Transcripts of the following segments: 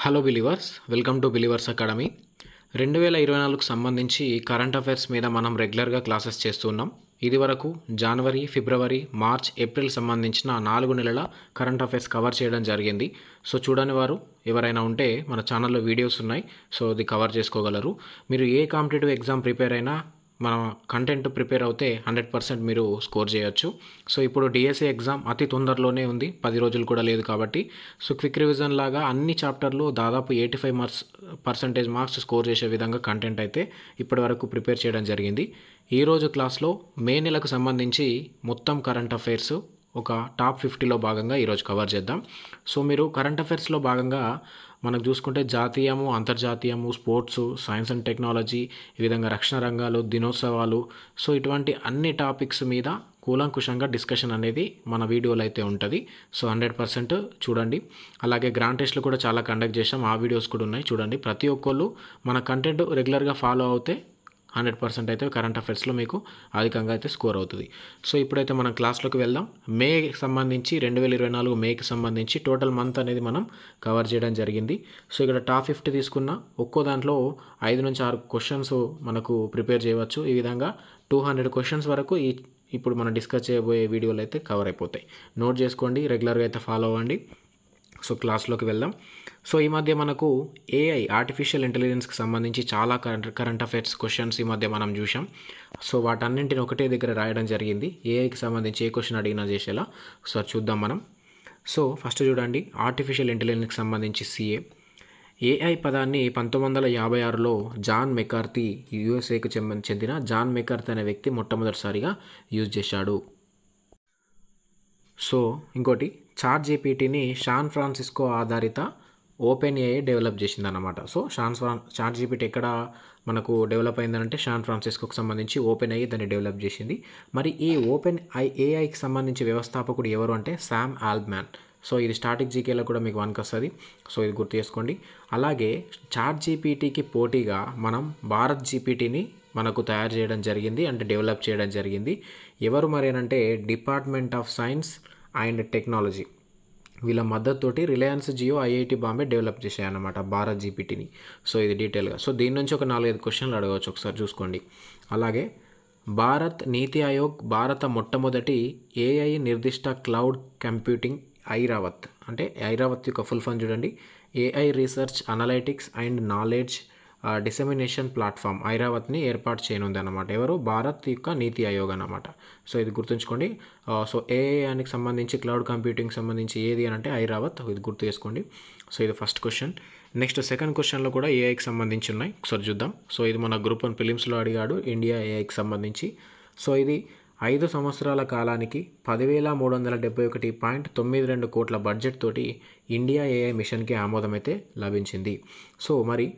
Hello believers, welcome to believers academy. 2024కు సంబంధించి current affairs మీద మనం రెగ్యులర్గా క్లాసెస్ చేస్తున్నాం. ఇది వరకు జనవరి, ఫిబ్రవరి, మార్చ్, ఏప్రిల్ సంబంధించిన 4 నెలల కరెంట్ అఫైర్స్ కవర్ చేయడం జరిగింది. సో చూడని వారు ఎవరైనా ఉంటే మన ఛానల్లో వీడియోస్ ఉన్నాయి, సో అది కవర్ చేసుకోగలరు. మీరు ఏ కాంపిటేటివ్ ఎగ్జామ్ ప్రిపేర్ అయినా మన కంటెంట్ ప్రిపేర్ అవుతే 100% మీరు స్కోర్ చేయొచ్చు. సో ఇప్పుడు డిఎస్సి ఎగ్జామ్ అతి తొందరలోనే ఉంది, 10 రోజులు కూడా లేదు కాబట్టి సో క్విక్ రివిజన్ లాగా అన్ని చాప్టర్లు దాదాపు 85% మార్క్స్ స్కోర్ చేసే విధంగా కంటెంట్ అయితే ఇప్పటి వరకు ప్రిపేర్ చేయడం జరిగింది. ఈరోజు క్లాస్లో మే నెలకు సంబంధించి మొత్తం కరెంట్ అఫైర్స్ ఒక టాప్ 50లో భాగంగా ఈరోజు కవర్ చేద్దాం. సో మీరు కరెంట్ అఫైర్స్లో భాగంగా మనకు చూసుకుంటే జాతీయము, అంతర్జాతీయము, స్పోర్ట్స్, సైన్స్ అండ్ టెక్నాలజీ, ఈ విధంగా రక్షణ రంగాలు, దినోత్సవాలు, సో ఇటువంటి అన్ని టాపిక్స్ మీద కూలంకుషంగా డిస్కషన్ అనేది మన వీడియోలో అయితే ఉంటుంది. సో 100% చూడండి. అలాగే గ్రాండ్ టెస్ట్లు కూడా చాలా కండక్ట్ చేసాం, ఆ వీడియోస్ కూడా ఉన్నాయి, చూడండి. ప్రతి ఒక్కళ్ళు మన కంటెంట్ రెగ్యులర్గా ఫాలో అవుతే 100% అయితే కరెంట్ అఫైర్స్లో మీకు అధికంగా అయితే స్కోర్ అవుతుంది. సో ఇప్పుడైతే మనం క్లాస్లోకి వెళ్దాం. మేకి సంబంధించి 2024 మేకి సంబంధించి టోటల్ మంత్ అనేది మనం కవర్ చేయడం జరిగింది. సో ఇక్కడ టాప్ 50 తీసుకున్న ఒక్కో దాంట్లో 5 నుంచి 6 క్వశ్చన్స్ మనకు ప్రిపేర్ చేయవచ్చు. ఈ విధంగా 200 క్వశ్చన్స్ వరకు ఇప్పుడు మనం డిస్కస్ చేయబోయే వీడియోలు అయితే కవర్ అయిపోతాయి. నోట్ చేసుకోండి, రెగ్యులర్గా అయితే ఫాలో అవ్వండి. సో క్లాస్లోకి వెళ్దాం. సో ఈ మధ్య మనకు ఏఐ, ఆర్టిఫిషియల్ ఇంటెలిజెన్స్కి సంబంధించి చాలా కరెంట్ అఫైర్స్ క్వశ్చన్స్ ఈ మధ్య మనం చూసాం. సో వాటన్నింటిని ఒకటే దగ్గర రాయడం జరిగింది. ఏఐకి సంబంధించి ఏ క్వశ్చన్ అడిగినా చేసేలా సో చూద్దాం మనం. సో ఫస్ట్ చూడండి, ఆర్టిఫిషియల్ ఇంటెలిజెన్స్కి సంబంధించి సిఏ. ఏఐ పదాన్ని 1956లో జాన్ మెకార్థీ, యుఎస్ఏకి చెందిన జాన్ మెకార్థీ అనే వ్యక్తి మొట్టమొదటిసారిగా యూజ్ చేశాడు. సో ఇంకోటి, చాట్ జీపీటీని శాన్ ఫ్రాన్సిస్కో ఆధారిత ఓపెన్ ఏఐ డెవలప్ చేసిందన్నమాట. సో చాట్ జీపీటీ ఎక్కడ మనకు డెవలప్ అయిందంటే శాన్ ఫ్రాన్సిస్కోకి సంబంధించి ఓపెన్ ఏఐ దాన్ని డెవలప్ చేసింది. మరి ఈ ఓపెన్ ఏఐకి సంబంధించి వ్యవస్థాపకుడు ఎవరు అంటే శామ్ ఆల్ట్మ్యాన్. సో ఇది స్టాటిక్ జీకేలో కూడా మీకు 1కి వస్తుంది, సో ఇది గుర్తు చేసుకోండి. అలాగే చాట్ జీపీటీకి పోటీగా మనం భారత్ జీపీటీని మనకు తయారు చేయడం జరిగింది, అంటే డెవలప్ చేయడం జరిగింది. ఎవరు మరి అంటే department of science and technology, వీళ్ళ మద్దతుతోటి రిలయన్స్ జియో, ఐఐటి బాంబే డెవలప్ చేశాయన్నమాట భారత్ జీపీటీని. సో ఇది డీటెయిల్గా, సో దీని నుంచి ఒక 4-5 క్వశ్చన్లు అడగవచ్చు, ఒకసారి చూసుకోండి. అలాగే భారత్ నీతి ఆయోగ్ భారత మొట్టమొదటి ఏఐ నిర్దిష్ట క్లౌడ్ కంప్యూటింగ్ ఐరావత్, అంటే ఐరావత్ యొక్క ఫుల్ ఫామ్ చూడండి, AI research analytics and knowledge dissemination platform ఐరావత్ని ఏర్పాటు చేయనుంది అన్నమాట. ఎవరు? భారత్ యొక్క నీతి ఆయోగ్ అన్నమాట. సో ఇది గుర్తుంచుకోండి. సో ఏఐకి సంబంధించి క్లౌడ్ కంప్యూటింగ్ సంబంధించి ఏది అని అంటే ఐరావత్, ఇది గుర్తు చేసుకోండి. సో ఇది ఫస్ట్ క్వశ్చన్. నెక్స్ట్ సెకండ్ క్వశ్చన్లో కూడా ఏఐకి సంబంధించి ఉన్నాయి, ఒకసారి చూద్దాం. సో ఇది మన గ్రూప్ 1 ప్రిలిమ్స్లో అడిగాడు, ఇండియా ఏఐకి సంబంధించి. సో ఇది 5 సంవత్సరాల కాలానికి 10,371.92 కోట్ల బడ్జెట్ తోటి ఇండియా ఏఐ మిషన్కి ఆమోదం అయితే లభించింది. సో మరి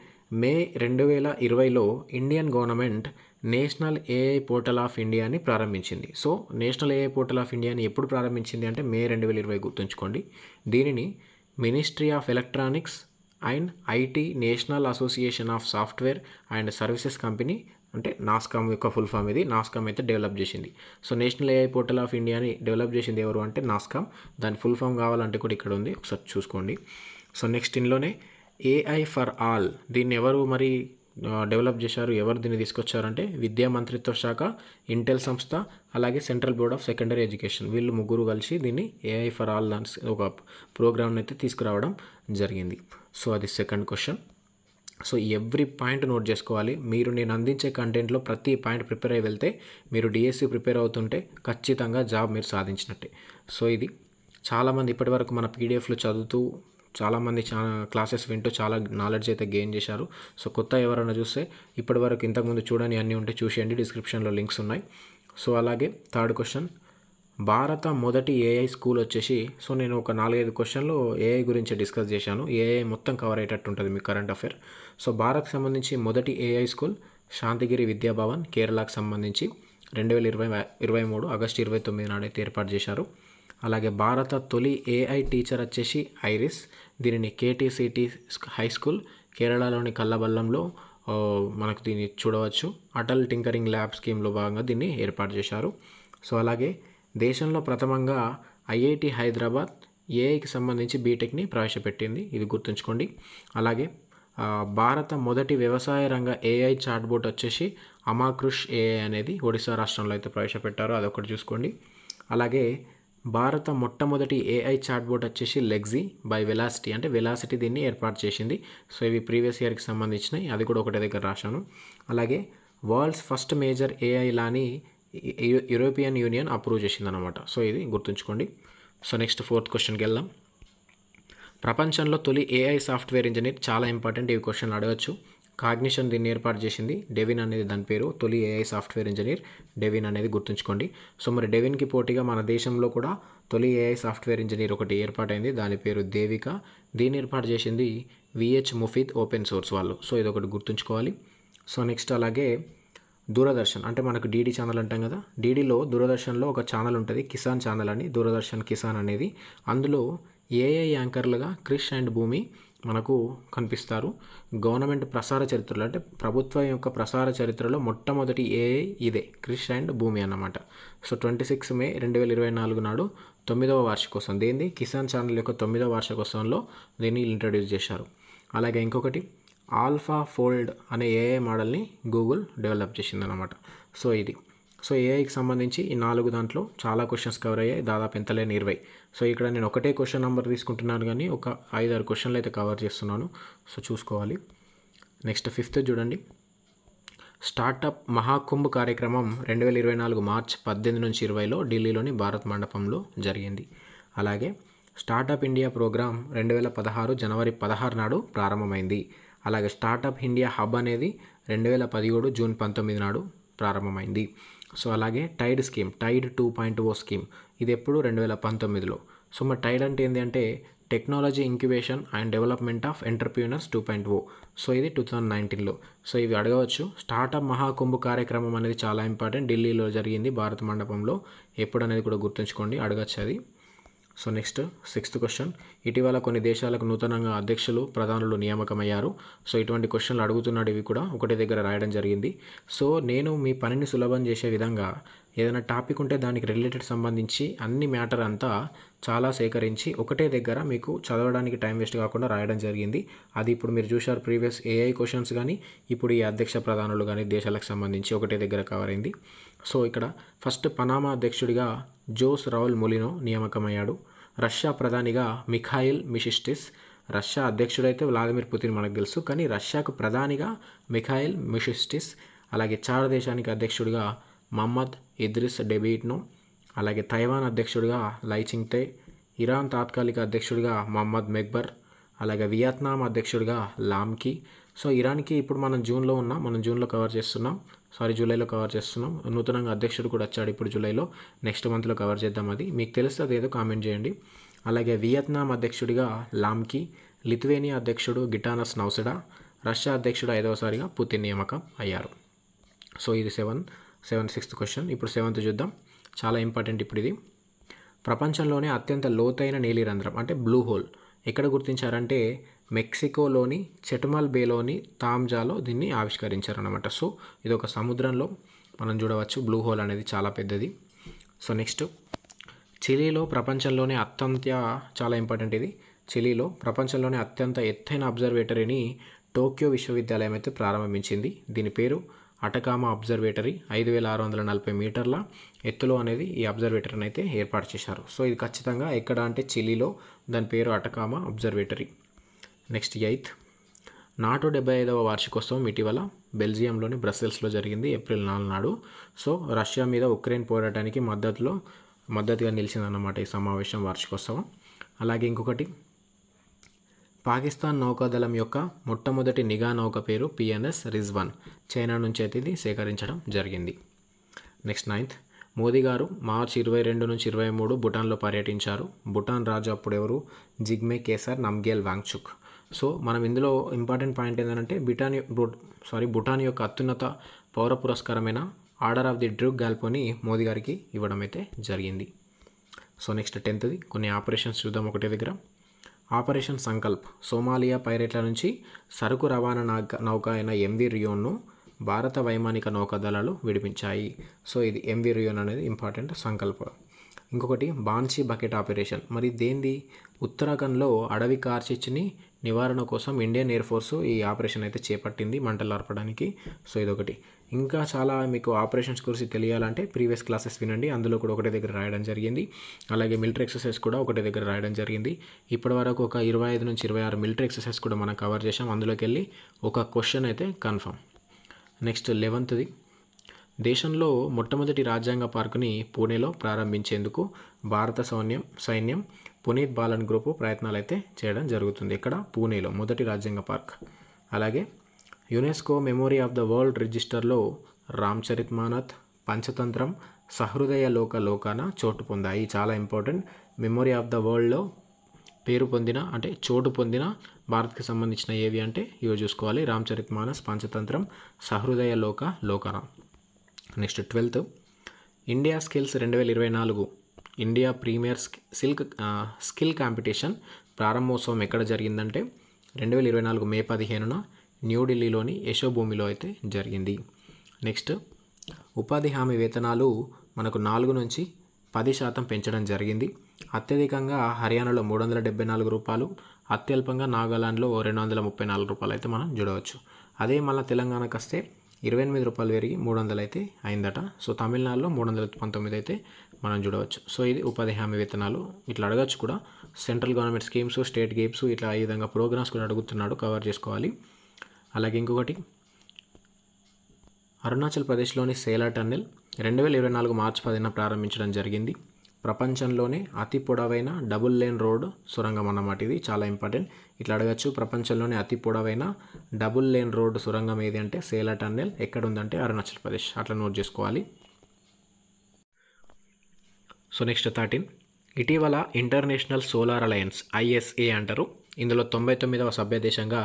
మే 2020లో Indian government national AI portal of ఇండియాని ప్రారంభించింది. So national AI portal of ఇండియాని ఎప్పుడు ప్రారంభించింది అంటే మే 2020, గుర్తుంచుకోండి. దీనిని ministry of electronics and IT national association of software and services company, అంటే నాస్కామ్ యొక్క ఫుల్ ఫామ్ ఇది, నాస్కామ్ అయితే డెవలప్ చేసింది. So national AI portal of ఇండియాని డెవలప్ చేసింది ఎవరు అంటే నాస్కామ్. దాని ఫుల్ ఫామ్ కావాలంటే కూడా ఇక్కడ ఉంది, ఒకసారి చూసుకోండి. సో నెక్స్ట్ ఇందులోనే ఏఐ ఫర్ ఆల్, దీన్ని ఎవరు మరి డెవలప్ చేశారు, ఎవరు దీన్ని తీసుకొచ్చారంటే విద్యా మంత్రిత్వ శాఖ, ఇంటెల్ సంస్థ, అలాగే central board of secondary education, వీళ్ళు ముగ్గురు కలిసి దీన్ని ఏఐ ఫర్ ఆల్ ఒక ప్రోగ్రామ్ని అయితే తీసుకురావడం జరిగింది. సో అది second question. So every point note చేసుకోవాలి. మీరు నేను అందించే కంటెంట్లో ప్రతి పాయింట్ ప్రిపేర్ అయ్యి వెళ్తే మీరు డిఎస్సి ప్రిపేర్ అవుతుంటే ఖచ్చితంగా జాబ్ మీరు సాధించినట్టే. సో ఇది చాలామంది ఇప్పటివరకు మన పీడిఎఫ్లు చదువుతూ, చాలామంది క్లాసెస్ వింటూ చాలా నాలెడ్జ్ అయితే గెయిన్ చేశారు. సో కొత్త ఎవరైనా చూస్తే ఇప్పటివరకు ఇంతకుముందు చూడని అన్నీ ఉంటే చూసేయండి, డిస్క్రిప్షన్లో లింక్స్ ఉన్నాయి. సో అలాగే థర్డ్ క్వశ్చన్, భారత మొదటి ఏఐ స్కూల్ వచ్చేసి, సో నేను ఒక 4-5 క్వశ్చన్లు ఏఐ గురించి డిస్కస్ చేశాను, ఏఐ మొత్తం కవర్ అయ్యేటట్టు ఉంటుంది మీ కరెంట్ అఫైర్. సో భారత్కి సంబంధించి మొదటి ఏఐ స్కూల్ శాంతిగిరి విద్యాభవన్, కేరళకు సంబంధించి 2023 ఆగస్టు 29 నాడైతే ఏర్పాటు చేశారు. అలాగే భారత తొలి ఏఐ టీచర్ వచ్చేసి ఐరిస్, దీనిని కేటీసీటీ హై స్కూల్ కేరళలోని కల్లబల్లంలో మనకు దీన్ని చూడవచ్చు. అటల్ టింకరింగ్ ల్యాబ్ స్కీమ్లో భాగంగా దీన్ని ఏర్పాటు చేశారు. సో అలాగే దేశంలో ప్రథమంగా ఐఐటి హైదరాబాద్ ఏఐకి సంబంధించి బీటెక్ని ప్రవేశపెట్టింది, ఇది గుర్తుంచుకోండి. అలాగే భారత మొదటి వ్యవసాయ రంగ ఏఐ చాట్బోట్ వచ్చేసి అమాకృష్ ఏఐ అనేది ఒడిశా రాష్ట్రంలో అయితే ప్రవేశపెట్టారో అదొకటి చూసుకోండి. అలాగే భారత మొట్టమొదటి ఏఐ చాట్బోట్ వచ్చేసి లెగ్జీ బై వెలాసిటీ, అంటే వెలాసిటీ దీన్ని ఏర్పాటు చేసింది. సో ఇవి ప్రీవియస్ ఇయర్కి సంబంధించినవి, అది కూడా ఒకటే దగ్గర రాశాను. అలాగే వరల్డ్స్ ఫస్ట్ మేజర్ ఏఐ లాని యూరోపియన్ యూనియన్ అప్రూవ్ చేసిందనమాట. సో ఇది గుర్తుంచుకోండి. సో నెక్స్ట్ 4th క్వశ్చన్కి వెళ్దాం. ప్రపంచంలో తొలి ఏఐ సాఫ్ట్వేర్ ఇంజనీర్, చాలా ఇంపార్టెంట్, ఈ క్వశ్చన్ అడగచ్చు. కాగ్నిషన్ దీన్ని ఏర్పాటు చేసింది, డెవిన్ అనేది దాని పేరు. తొలి ఏఐ సాఫ్ట్వేర్ ఇంజనీర్ డెవిన్ అనేది గుర్తుంచుకోండి. సో మరి డెవిన్కి పోటీగా మన దేశంలో కూడా తొలి ఏఐ సాఫ్ట్వేర్ ఇంజనీర్ ఒకటి ఏర్పాటైంది, దాని పేరు దేవిక. దీన్ని ఏర్పాటు చేసింది విహెచ్ ముఫీద్ ఓపెన్ సోర్స్ వాళ్ళు. సో ఇది ఒకటి గుర్తుంచుకోవాలి. సో నెక్స్ట్ అలాగే దూరదర్శన్, అంటే మనకు డీడీ ఛానల్ అంటాం కదా, డీడీలో దూరదర్శన్లో ఒక ఛానల్ ఉంటుంది కిసాన్ ఛానల్ అని, దూరదర్శన్ కిసాన్ అనేది. అందులో ఏఐ యాంకర్లుగా క్రిష్ అండ్ భూమి మనకు కనిపిస్తారు. గవర్నమెంట్ ప్రసార చరిత్రలో, అంటే ప్రభుత్వం యొక్క ప్రసార చరిత్రలో మొట్టమొదటి ఏఐ ఇదే, క్రిష్ అండ్ భూమి అన్నమాట. సో 26 మే 2024 నాడు 9వ వార్షికోత్సవం దేనిది, కిసాన్ ఛానల్ యొక్క 9వ వార్షికోత్సవంలో దీన్ని ఇంట్రడ్యూస్ చేశారు. అలాగే ఇంకొకటి ఆల్ఫా ఫోల్డ్ అనే ఏఐ మోడల్ని గూగుల్ డెవలప్ చేసిందనమాట. సో ఇది. సో ఏఐకి సంబంధించి ఈ 4 దాంట్లో చాలా క్వశ్చన్స్ కవర్ అయ్యాయి, దాదాపు ఎంతలేని 20. సో ఇక్కడ నేను ఒకటే క్వశ్చన్ నెంబర్ తీసుకుంటున్నాను కానీ ఒక 5-6 క్వశ్చన్లు అయితే కవర్ చేస్తున్నాను. సో చూసుకోవాలి. నెక్స్ట్ 5th చూడండి. స్టార్టప్ మహాకుంభ్ కార్యక్రమం 2024 మార్చ్ 18 నుంచి 20లో ఢిల్లీలోని భారత్ మండపంలో జరిగింది. అలాగే స్టార్టప్ ఇండియా ప్రోగ్రాం 2016 జనవరి 16 నాడు ప్రారంభమైంది. అలాగే స్టార్టప్ ఇండియా హబ్ అనేది 2017 జూన్ 19 నాడు ప్రారంభమైంది. సో అలాగే టైడ్ స్కీమ్, టైడ్ 2.0 స్కీమ్, ఇది ఎప్పుడు 2019లో. సో మరి టైడ్ అంటే ఏంటి అంటే technology incubation and development of entrepreneurs 2.0. So ఇది 2019లో. సో ఇవి అడగవచ్చు. స్టార్టప్ మహాకుంభ్ కార్యక్రమం అనేది చాలా ఇంపార్టెంట్, ఢిల్లీలో జరిగింది భారత మండపంలో, ఎప్పుడు అనేది కూడా గుర్తుంచుకోండి, అడగచ్చు అది. So next 6th question. ఇటీవల కొన్ని దేశాలకు నూతనంగా అధ్యక్షులు ప్రధానులు నియామకమయ్యారు. సో ఇటువంటి క్వశ్చన్లు అడుగుతున్నాడు, ఇవి కూడా ఒకటే దగ్గర రాయడం జరిగింది. సో నేను మీ పనిని సులభం చేసే విధంగా ఏదైనా టాపిక్ ఉంటే దానికి రిలేటెడ్ సంబంధించి అన్ని మ్యాటర్ అంతా చాలా సేకరించి ఒకటే దగ్గర మీకు చదవడానికి టైం వేస్ట్ కాకుండా రాయడం జరిగింది. అది ఇప్పుడు మీరు చూశారు ప్రీవియస్ ఏఐ క్వశ్చన్స్ కానీ, ఇప్పుడు ఈ అధ్యక్ష ప్రధానులు కానీ దేశాలకు సంబంధించి ఒకటే దగ్గర కవర్ అయింది. సో ఇక్కడ ఫస్ట్ పనామా అధ్యక్షుడిగా జోస్ రౌల్ మొలినో నియామకమయ్యాడు. రష్యా ప్రధానిగా మిఖాయిల్ మిషిస్టిస్, రష్యా అధ్యక్షుడైతే వ్లాదిమిర్ పుతిన్ మనకు తెలుసు, కానీ రష్యాకు ప్రధానిగా మిఖాయిల్ మిషిస్టిస్. అలాగే చాడ్ దేశానికి అధ్యక్షుడిగా మహమ్మద్ ఇద్రిస్ డెబిట్నో. అలాగే తైవాన్ అధ్యక్షుడిగా లై చింగ్తే, ఇరాన్ తాత్కాలిక అధ్యక్షుడిగా మహమ్మద్ మెక్బర్, అలాగే వియత్నాం అధ్యక్షుడిగా లామ్కి. సో ఇరాన్కి ఇప్పుడు మనం జూన్లో ఉన్నాం, మనం జూన్లో కవర్ చేస్తున్నాం, జూలైలో కవర్ చేస్తున్నాం. నూతనంగా అధ్యక్షుడు కూడా వచ్చాడు ఇప్పుడు జూలైలో, నెక్స్ట్ మంత్లో కవర్ చేద్దాం, అది మీకు తెలుస్తుంది అదేదో కామెంట్ చేయండి. అలాగే వియత్నాం అధ్యక్షుడిగా లామ్కి, లిథువేనియా అధ్యక్షుడు గిటానస్ నౌసెడా, రష్యా అధ్యక్షుడు 5వసారిగా పుతిన్ నియామకం అయ్యారు. సో ఇది 6th క్వశ్చన్. ఇప్పుడు 7th చూద్దాం, చాలా ఇంపార్టెంట్ ఇప్పుడు ఇది. ప్రపంచంలోనే అత్యంత లోతైన నీలిరంధ్రం అంటే బ్లూ హోల్ ఎక్కడ గుర్తించారంటే మెక్సికోలోని చెటుమల్ బేలోని తాంజాలో దీన్ని ఆవిష్కరించారనమాట. సో ఇది ఒక సముద్రంలో మనం చూడవచ్చు, బ్లూ హోల్ అనేది చాలా పెద్దది. సో నెక్స్ట్ చిలీలో ప్రపంచంలోనే చాలా ఇంపార్టెంట్ ఇది, చిలీలో ప్రపంచంలోనే అత్యంత ఎత్తైన అబ్జర్వేటరీని టోక్యో విశ్వవిద్యాలయం అయితే ప్రారంభించింది. దీని పేరు అటకామా అబ్జర్వేటరీ. 5640 మీటర్ల ఎత్తులో అనేది ఈ అబ్జర్వేటరీని అయితే ఏర్పాటు చేశారు. సో ఇది ఖచ్చితంగా ఎక్కడ అంటే చిలీలో, దాని పేరు Atacama observatory. Next 8th NATO 75వ వార్షికోత్సవం ఇటీవల బెల్జియంలోని బ్రసెల్స్లో జరిగింది ఏప్రిల్ 4 నాడు. సో రష్యా మీద ఉక్రెయిన్ పోరాటానికి మద్దతుగా నిలిచిందన్నమాట ఈ సమావేశం, వార్షికోత్సవం. అలాగే ఇంకొకటి పాకిస్తాన్ నౌకాదళం యొక్క మొట్టమొదటి నిఘా నౌక పేరు పిఎన్ఎస్ రిజ్వాన్, చైనా నుంచి అయితే ఇది సేకరించడం జరిగింది. నెక్స్ట్ 9th మోదీ గారు మార్చి 22 నుంచి 23 భూటాన్లో పర్యటించారు. భూటాన్ రాజు అప్పుడు ఎవరు, జిగ్మే కేసర్ నమ్గ్యేల్ వాంగ్చుక్. సో మనం ఇందులో ఇంపార్టెంట్ పాయింట్ ఏంటంటే భూటాన్ యొక్క అత్యున్నత పౌర పురస్కారమైన ఆర్డర్ ఆఫ్ ది డ్రూక్ గాల్పోని మోదీ గారికి ఇవ్వడం అయితే జరిగింది. సో నెక్స్ట్ 10th కొన్ని ఆపరేషన్స్ చూద్దాం ఒకటే దగ్గర. ఆపరేషన్ సంకల్ప్ సోమాలియా పైరేట్ల నుంచి సరుకు రవాణా నౌక అయిన ఎంవి రియోన్ను భారత వైమానిక నౌకాదళాలు విడిపించాయి. సో ఇది ఎంవి రియోన్ అనేది ఇంపార్టెంట్ సంకల్ప. ఇంకొకటి బాన్సీ బకెట్ ఆపరేషన్, మరి దేంది? ఉత్తరాఖండ్లో అడవి కార్చిచ్చుని నివారణ కోసం ఇండియన్ ఎయిర్ ఫోర్సు ఈ ఆపరేషన్ అయితే చేపట్టింది మంటలు ఆర్పడానికి. సో ఇదొకటి. ఇంకా చాలా మీకు ఆపరేషన్స్ గురించి తెలియాలంటే ప్రీవియస్ క్లాసెస్ వినండి, అందులో కూడా ఒకటే దగ్గర రాయడం జరిగింది. అలాగే మిలిటరీ ఎక్సర్సైజ్ కూడా ఒకటే దగ్గర రాయడం జరిగింది. ఇప్పటి వరకు ఒక 25 నుంచి 26 మిలిటరీ ఎక్సర్సైజ్ కూడా మనం కవర్ చేసాం. అందులోకి వెళ్ళి ఒక క్వశ్చన్ అయితే కన్ఫర్మ్. నెక్స్ట్ 11th, దేశంలో మొట్టమొదటి రాజ్యాంగ పార్కుని పూణేలో ప్రారంభించేందుకు భారత సైన్యం పునీత్ బాలన్ గ్రూపు ప్రయత్నాలు అయితే చేయడం జరుగుతుంది. ఇక్కడ పూణేలో మొదటి రాజ్యాంగ పార్క్. అలాగే UNESCO memory of the world రిజిస్టర్లో రామ్చరితమానస్, పంచతంత్రం, సహృదయ లోకాన చోటు పొందాయి. చాలా ఇంపార్టెంట్. మెమోరీ ఆఫ్ ద వరల్డ్లో పేరు పొందిన అంటే చోటు పొందిన భారత్కి సంబంధించిన ఏవి అంటే ఇవి చూసుకోవాలి. రామ్చరితమానస్, పంచతంత్రం, సహృదయ లోకాన. Next 12th, India skills 2024 India premier skill competition ప్రారంభోత్సవం ఎక్కడ జరిగిందంటే 2024 మే 15న న్యూఢిల్లీలోని యశోభూమిలో అయితే జరిగింది. నెక్స్ట్, ఉపాధి హామీ వేతనాలు మనకు 4 నుంచి 10% పెంచడం జరిగింది. అత్యధికంగా హర్యానాలో 374 రూపాయలు, అత్యల్పంగా నాగాలాండ్లో 234 రూపాయలు అయితే మనం చూడవచ్చు. అదే మళ్ళీ తెలంగాణకు వస్తే 28 రూపాయలు పెరిగి 300 అయితే అయిందట. సో తమిళనాడులో 319 అయితే మనం చూడవచ్చు. సో ఇది ఉపాధి హామీ వేతనాలు. ఇట్లా అడగచ్చు కూడా. Central government schemes, state games, ఇట్లా ఈ విధంగా ప్రోగ్రామ్స్ కూడా అడుగుతున్నాడు, కవర్ చేసుకోవాలి. అలాగే ఇంకొకటి, అరుణాచల్ ప్రదేశ్లోని సేలా టన్నెల్ 2024 మార్చి 10న ప్రారంభించడం జరిగింది. ప్రపంచంలోనే అతి పొడవైన డబుల్ లేన్ రోడ్ సొరంగం అన్నమాట. ఇది చాలా ఇంపార్టెంట్. ఇట్లా అడగచ్చు. ప్రపంచంలోనే అతి పొడవైన డబుల్ లేన్ రోడ్ సొరంగం ఏది అంటే సేలా టన్నెల్. ఎక్కడ ఉందంటే అరుణాచల్ ప్రదేశ్. అట్లా నోట్ చేసుకోవాలి. సో నెక్స్ట్ 13, ఇటీవల ఇంటర్నేషనల్ సోలార్ అలయన్స్ ISA అంటారు. ఇందులో 99వ సభ్య దేశంగా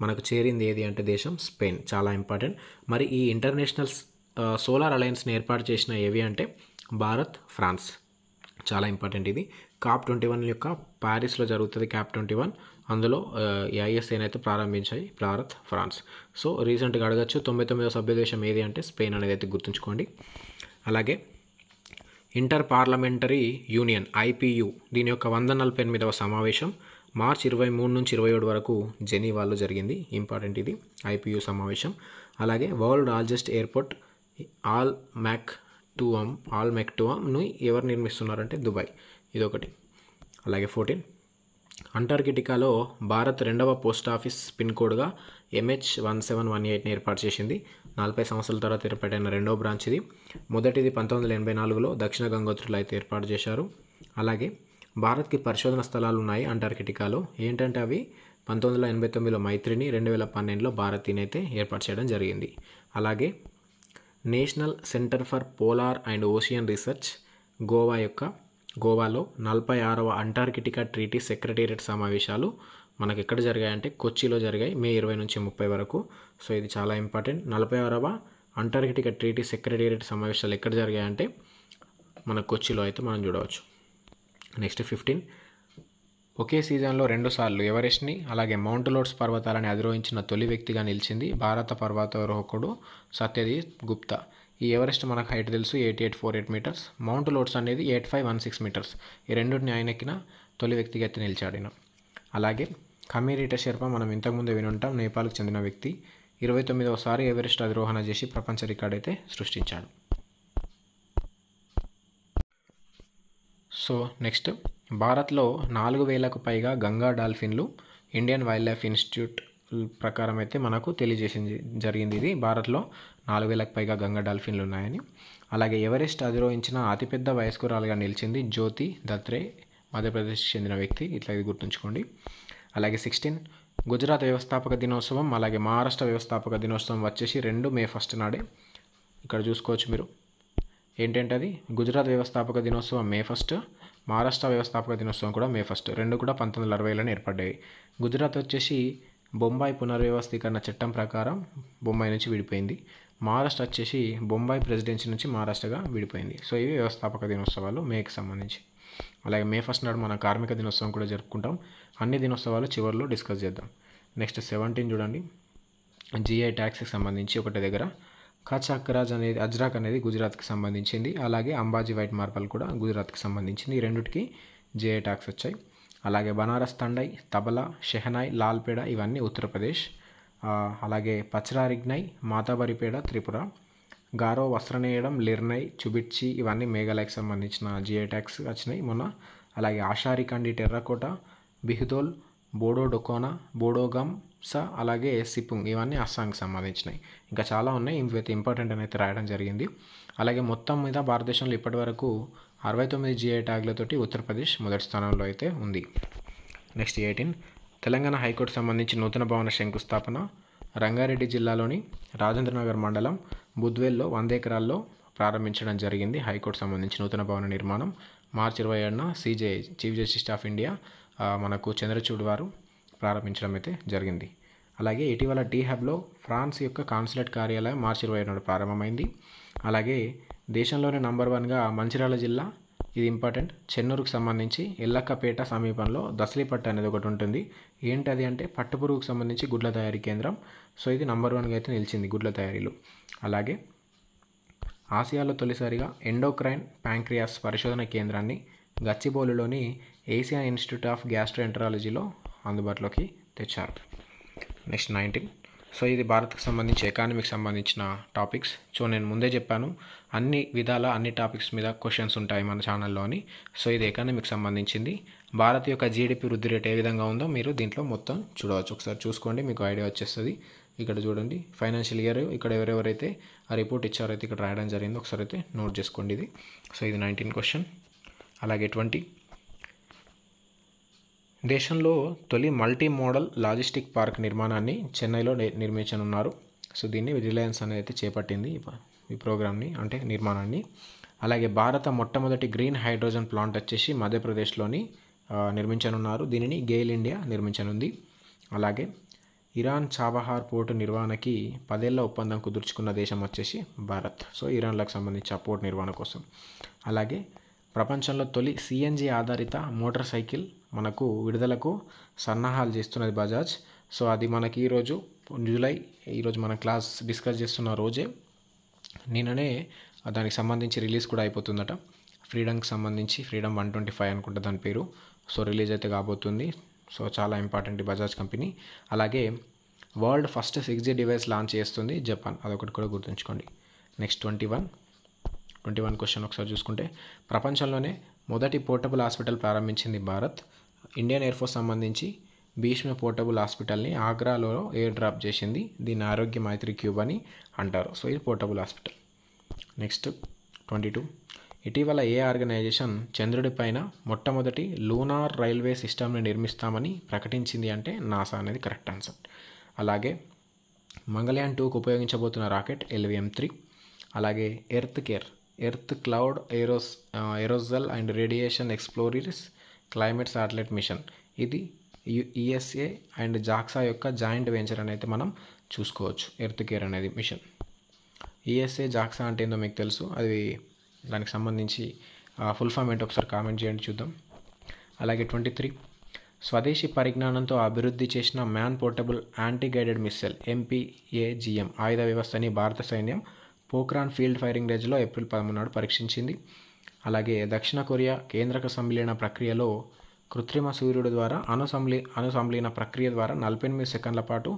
మనకు చేరింది ఏది అంటే దేశం స్పెయిన్. చాలా ఇంపార్టెంట్. మరి ఈ ఇంటర్నేషనల్ సోలార్ అలయన్స్ని ఏర్పాటు చేసిన ఏవి అంటే భారత్, ఫ్రాన్స్. చాలా ఇంపార్టెంట్ ఇది. COP21 యొక్క ప్యారిస్లో జరుగుతుంది COP21. అందులో ఈ ISAని అయితే ప్రారంభించాయి భారత్, ఫ్రాన్స్. సో రీసెంట్గా అడగచ్చు. 99వ సభ్య దేశం ఏది అంటే స్పెయిన్ అనేది అయితే గుర్తుంచుకోండి. అలాగే ఇంటర్ పార్లమెంటరీ యూనియన్ IPU దీని యొక్క 148వ సమావేశం మార్చి 23 నుంచి 27 వరకు జెనీవాలో జరిగింది. ఇంపార్టెంట్ ఇది IPU సమావేశం. అలాగే వరల్డ్ లార్జెస్ట్ ఎయిర్పోర్ట్ ఆల్ మెక్టుమ్ను ఎవరు నిర్మిస్తున్నారంటే దుబాయ్. ఇదొకటి. అలాగే 14, అంటార్కిటికాలో భారత్ 2వ పోస్ట్ ఆఫీస్ పిన్ కోడ్గా MH1718ని ఏర్పాటు చేసింది. 40 సంవత్సరాల తర్వాత ఏర్పాటైన 2వ బ్రాంచ్ ఇది. మొదటిది 1984లో దక్షిణ గంగోత్రిలో అయితే ఏర్పాటు చేశారు. అలాగే భారత్కి పరిశోధన స్థలాలు ఉన్నాయి అంటార్కిటికాలో. ఏంటంటే అవి 1989లో మైత్రిని, 2012లో భారతీని అయితే ఏర్పాటు చేయడం జరిగింది. అలాగే national centre for polar and ocean research గోవాలో 46వ అంటార్కిటికా ట్రీటీ సెక్రటేరియట్ సమావేశాలు మనకు ఎక్కడ జరిగాయంటే కొచ్చిలో జరిగాయి మే 20 నుంచి 30 వరకు. సో ఇది చాలా ఇంపార్టెంట్. 46వ అంటార్కిటికా ట్రీటీ సెక్రటేరియట్ సమావేశాలు ఎక్కడ జరిగాయంటే మన కొచ్చిలో అయితే మనం చూడవచ్చు. నెక్స్ట్ 15, ఒకే సీజన్లో 2 సార్లు ఎవరెస్ట్ని అలాగే మౌంట్ లోట్స్ పర్వతాలని అధిరోహించిన తొలి వ్యక్తిగా నిలిచింది భారత పర్వతారోహకుడు సత్యజిత్ గుప్తా. ఈ ఎవరెస్ట్ మనకు హైట్ తెలుసు 8848 మీటర్స్. మౌంట్ లోట్స్ అనేది 8516 మీటర్స్. ఈ రెండుని ఆయన ఎక్కిన తొలి వ్యక్తిగా అయితే నిలిచాడు. అలాగే ఖమీరీటా షెర్పా మనం ఇంతకుముందే వినుంటాం, నేపాల్కి చెందిన వ్యక్తి. 29వసారి ఎవరెస్ట్ అధిరోహణ చేసి ప్రపంచ రికార్డ్ అయితే సృష్టించాడు. సో నెక్స్ట్, భారత్లో 4000కు పైగా గంగా డాల్ఫిన్లు ఇండియన్ వైల్డ్ లైఫ్ ఇన్స్టిట్యూట్ ప్రకారం అయితే మనకు తెలియజేసింది జరిగింది. ఇది భారత్లో 4000కు పైగా గంగా డాల్ఫిన్లు ఉన్నాయని. అలాగే ఎవరెస్ట్ అధిరోహించిన అతిపెద్ద వయస్కురాలుగా నిలిచింది జ్యోతి దత్రే, మధ్యప్రదేశ్కి చెందిన వ్యక్తి. ఇట్లా ఇది గుర్తుంచుకోండి. అలాగే 16, గుజరాత్ వ్యవస్థాపక దినోత్సవం అలాగే మహారాష్ట్ర వ్యవస్థాపక దినోత్సవం వచ్చేసి 2 మే 1 నాడే. ఇక్కడ చూసుకోవచ్చు మీరు ఏంటంటే అది గుజరాత్ వ్యవస్థాపక దినోత్సవం మే 1, మహారాష్ట్ర వ్యవస్థాపక దినోత్సవం కూడా మే 1. రెండు కూడా 1960లోనే ఏర్పడ్డాయి. గుజరాత్ వచ్చేసి బొంబాయి పునర్వ్యవస్థీకరణ చట్టం ప్రకారం బొంబాయి నుంచి విడిపోయింది. మహారాష్ట్ర వచ్చేసి బొంబాయి ప్రెసిడెన్సీ నుంచి మహారాష్ట్రగా విడిపోయింది. సో ఇవి వ్యవస్థాపక దినోత్సవాలు మేకి సంబంధించి. అలాగే మే 1 నాడు మన కార్మిక దినోత్సవం కూడా జరుపుకుంటాం. అన్ని దినోత్సవాలు చివరిలో డిస్కస్ చేద్దాం. నెక్స్ట్ 17 చూడండి, GI ట్యాక్స్కి సంబంధించి ఒకటి దగ్గర కచ్ అజ్రాక్ అనేది గుజరాత్కి సంబంధించింది. అలాగే అంబాజీ వైట్ మార్బల్ కూడా గుజరాత్కి సంబంధించింది. ఈ రెండిటికి జిఐ ట్యాగ్స్ వచ్చాయి. అలాగే బనారస్ తండై, తబలా, షెహనాయ్, లాల్పేడ ఇవన్నీ ఉత్తరప్రదేశ్. అలాగే పచ్రారిగ్నై, మాతాబరిపేడ త్రిపుర, గారో వస్త్రనేయడం, లిర్నై, చుబిట్చి ఇవన్నీ మేఘాలయకి సంబంధించిన జిఐ ట్యాగ్స్ వచ్చినాయి మొన్న. అలాగే ఆషారికండి టెర్రకోట, బిహుదోల్, బోడో డొకోనా, బోడోగంసా, అలాగే సిపుంగ్ ఇవన్నీ అస్సాంకి సంబంధించినవి. ఇంకా చాలా ఉన్నాయి, ఇవైతే ఇంపార్టెంట్ అని అయితే రాయడం జరిగింది. అలాగే మొత్తం మీద భారతదేశంలో ఇప్పటివరకు 69 జిఐ ట్యాగ్లతోటి ఉత్తరప్రదేశ్ మొదటి స్థానంలో అయితే ఉంది. నెక్స్ట్ 18 తెలంగాణ హైకోర్టు సంబంధించి నూతన భవన శంకుస్థాపన రంగారెడ్డి జిల్లాలోని రాజేంద్రనగర్ మండలం బుద్వేల్లో 100 ఎకరాల్లో ప్రారంభించడం జరిగింది. హైకోర్టు సంబంధించి నూతన భవన నిర్మాణం మార్చి 27న CJI chief justice of India మనకు చంద్రచూడ్ వారు ప్రారంభించడం అయితే జరిగింది. అలాగే ఇటీవల టీ హబ్లో ఫ్రాన్స్ యొక్క కాన్సులేట్ కార్యాలయం మార్చి 27న ప్రారంభమైంది. అలాగే దేశంలోనే నంబర్ 1గా మంచిర్యాల జిల్లా, ఇది ఇంపార్టెంట్, చెన్నూరుకు సంబంధించి ఎల్లక్కపేట సమీపంలో దసలిపట్టు అనేది ఒకటి ఉంటుంది. ఏంటది అంటే పట్టుపురుగుకు సంబంధించి గుడ్ల తయారీ కేంద్రం. సో ఇది నంబర్ 1గా అయితే నిలిచింది గుడ్ల తయారీలో. అలాగే ఆసియాలో తొలిసారిగా ఎండోక్రైన్ ప్యాంక్రియాస్ పరిశోధన కేంద్రాన్ని గచ్చిబౌలిలోని ఏషియన్ ఇన్స్టిట్యూట్ ఆఫ్ గ్యాస్ట్రోఎంటరాలజీలో అందుబాటులోకి తెచ్చారు. నెక్స్ట్ 19 సో ఇది భారత్కి సంబంధించి ఎకానమీకి సంబంధించిన టాపిక్స్. సో నేను ముందే చెప్పాను అన్ని విధాల అన్ని టాపిక్స్ మీద క్వశ్చన్స్ ఉంటాయి మన ఛానల్లో అని. సో ఇది ఎకానమీకి సంబంధించింది. భారత్ యొక్క జీడిపి వృద్ధి రేట్ ఏ విధంగా ఉందో మీరు దీంట్లో మొత్తం చూడవచ్చు. ఒకసారి చూసుకోండి, మీకు ఐడియా వచ్చేస్తుంది. ఇక్కడ చూడండి ఫైనాన్షియల్ ఇయర్, ఇక్కడ ఎవరెవరైతే ఆ రిపోర్ట్ ఇచ్చారో అయితే ఇక్కడ రాయడం జరిగింది. ఒకసారి అయితే నోట్ చేసుకోండి ఇది. సో ఇది 19 క్వశ్చన్. అలాగే 20 దేశంలో తొలి మల్టీ మోడల్ లాజిస్టిక్ పార్క్ నిర్మాణాన్ని చెన్నైలో నిర్మించనున్నారు. సో దీన్ని రిలయన్స్ అనేది అయితే చేపట్టింది ఈ ప్రోగ్రామ్ని, అంటే నిర్మాణాన్ని. అలాగే భారత మొట్టమొదటి గ్రీన్ హైడ్రోజన్ ప్లాంట్ వచ్చేసి మధ్యప్రదేశ్లోని నిర్మించనున్నారు. దీనిని గెయిల్ ఇండియా నిర్మించనుంది. అలాగే ఇరాన్ చాబహార్ పోర్టు నిర్వహణకి 10 ఏళ్ల ఒప్పందం కుదుర్చుకున్న దేశం వచ్చేసి భారత్. సో ఇరాన్లకు సంబంధించి ఆ పోర్టు నిర్వహణ కోసం. అలాగే ప్రపంచంలో తొలి సిఎన్జి ఆధారిత మోటార్ సైకిల్ మనకు విడుదలకు సన్నాహాలు చేస్తున్నది బజాజ్. సో అది మనకి ఈరోజు జూలై, ఈరోజు మన క్లాస్ డిస్కస్ చేస్తున్న రోజే నిన్ననే దానికి సంబంధించి రిలీజ్ కూడా అయిపోతుందట. ఫ్రీడమ్కి సంబంధించి ఫ్రీడమ్ 125 అనుకుంటా దాని పేరు. సో రిలీజ్ అయితే కాబోతుంది. సో చాలా ఇంపార్టెంట్ ఈ బజాజ్ కంపెనీ. అలాగే world first 6G device launch చేస్తుంది జపాన్, అదొకటి కూడా గుర్తుంచుకోండి. నెక్స్ట్ 21 క్వశ్చన్ ఒకసారి చూసుకుంటే ప్రపంచంలోనే మొదటి పోర్టబుల్ హాస్పిటల్ ప్రారంభించింది భారత్. ఇండియన్ ఎయిర్ ఫోర్స్ సంబంధించి భీష్మ పోర్టబుల్ హాస్పిటల్ని ఆగ్రాలో ఎయిర్ డ్రాప్ చేసింది. దీన్ని ఆరోగ్య మైత్రి క్యూబ్ అని అంటారు. సో ఇది పోర్టబుల్ హాస్పిటల్. నెక్స్ట్ 22 ఇటీవల ఏ ఆర్గనైజేషన్ చంద్రుడి పైన మొట్టమొదటి లూనార్ రైల్వే సిస్టమ్ని నిర్మిస్తామని ప్రకటించింది అంటే నాసా అనేది కరెక్ట్ ఆన్సర్. అలాగే మంగళయాన్ 2కు ఉపయోగించబోతున్న రాకెట్ LVM-3. అలాగే earth cloud ఏరోజల్ and radiation explorers climate satellite machine, ఇది ESA అండ్ జాక్సా యొక్క జాయింట్ వెంచర్ అని అయితే మనం చూసుకోవచ్చు. ఎర్త్ అనేది మిషన్. ESA జాక్సా అంటే ఏందో మీకు తెలుసు, అది దానికి సంబంధించి ఫుల్ ఫామ్ ఏంటో ఒకసారి కామెంట్ చేయండి చూద్దాం. అలాగే 23 స్వదేశీ పరిజ్ఞానంతో అభివృద్ధి చేసిన man portable anti guided missile MPAGM ఆయుధ వ్యవస్థని భారత సైన్యం పోఖ్రాన్ ఫీల్డ్ ఫైరింగ్ రేంజ్లో ఏప్రిల్ 13 పరీక్షించింది. అలాగే దక్షిణ కొరియా కేంద్రక సంలీన ప్రక్రియలో కృత్రిమ సూర్యుడు ద్వారా అణుసంలీన ప్రక్రియ ద్వారా 48 సెకండ్ల పాటు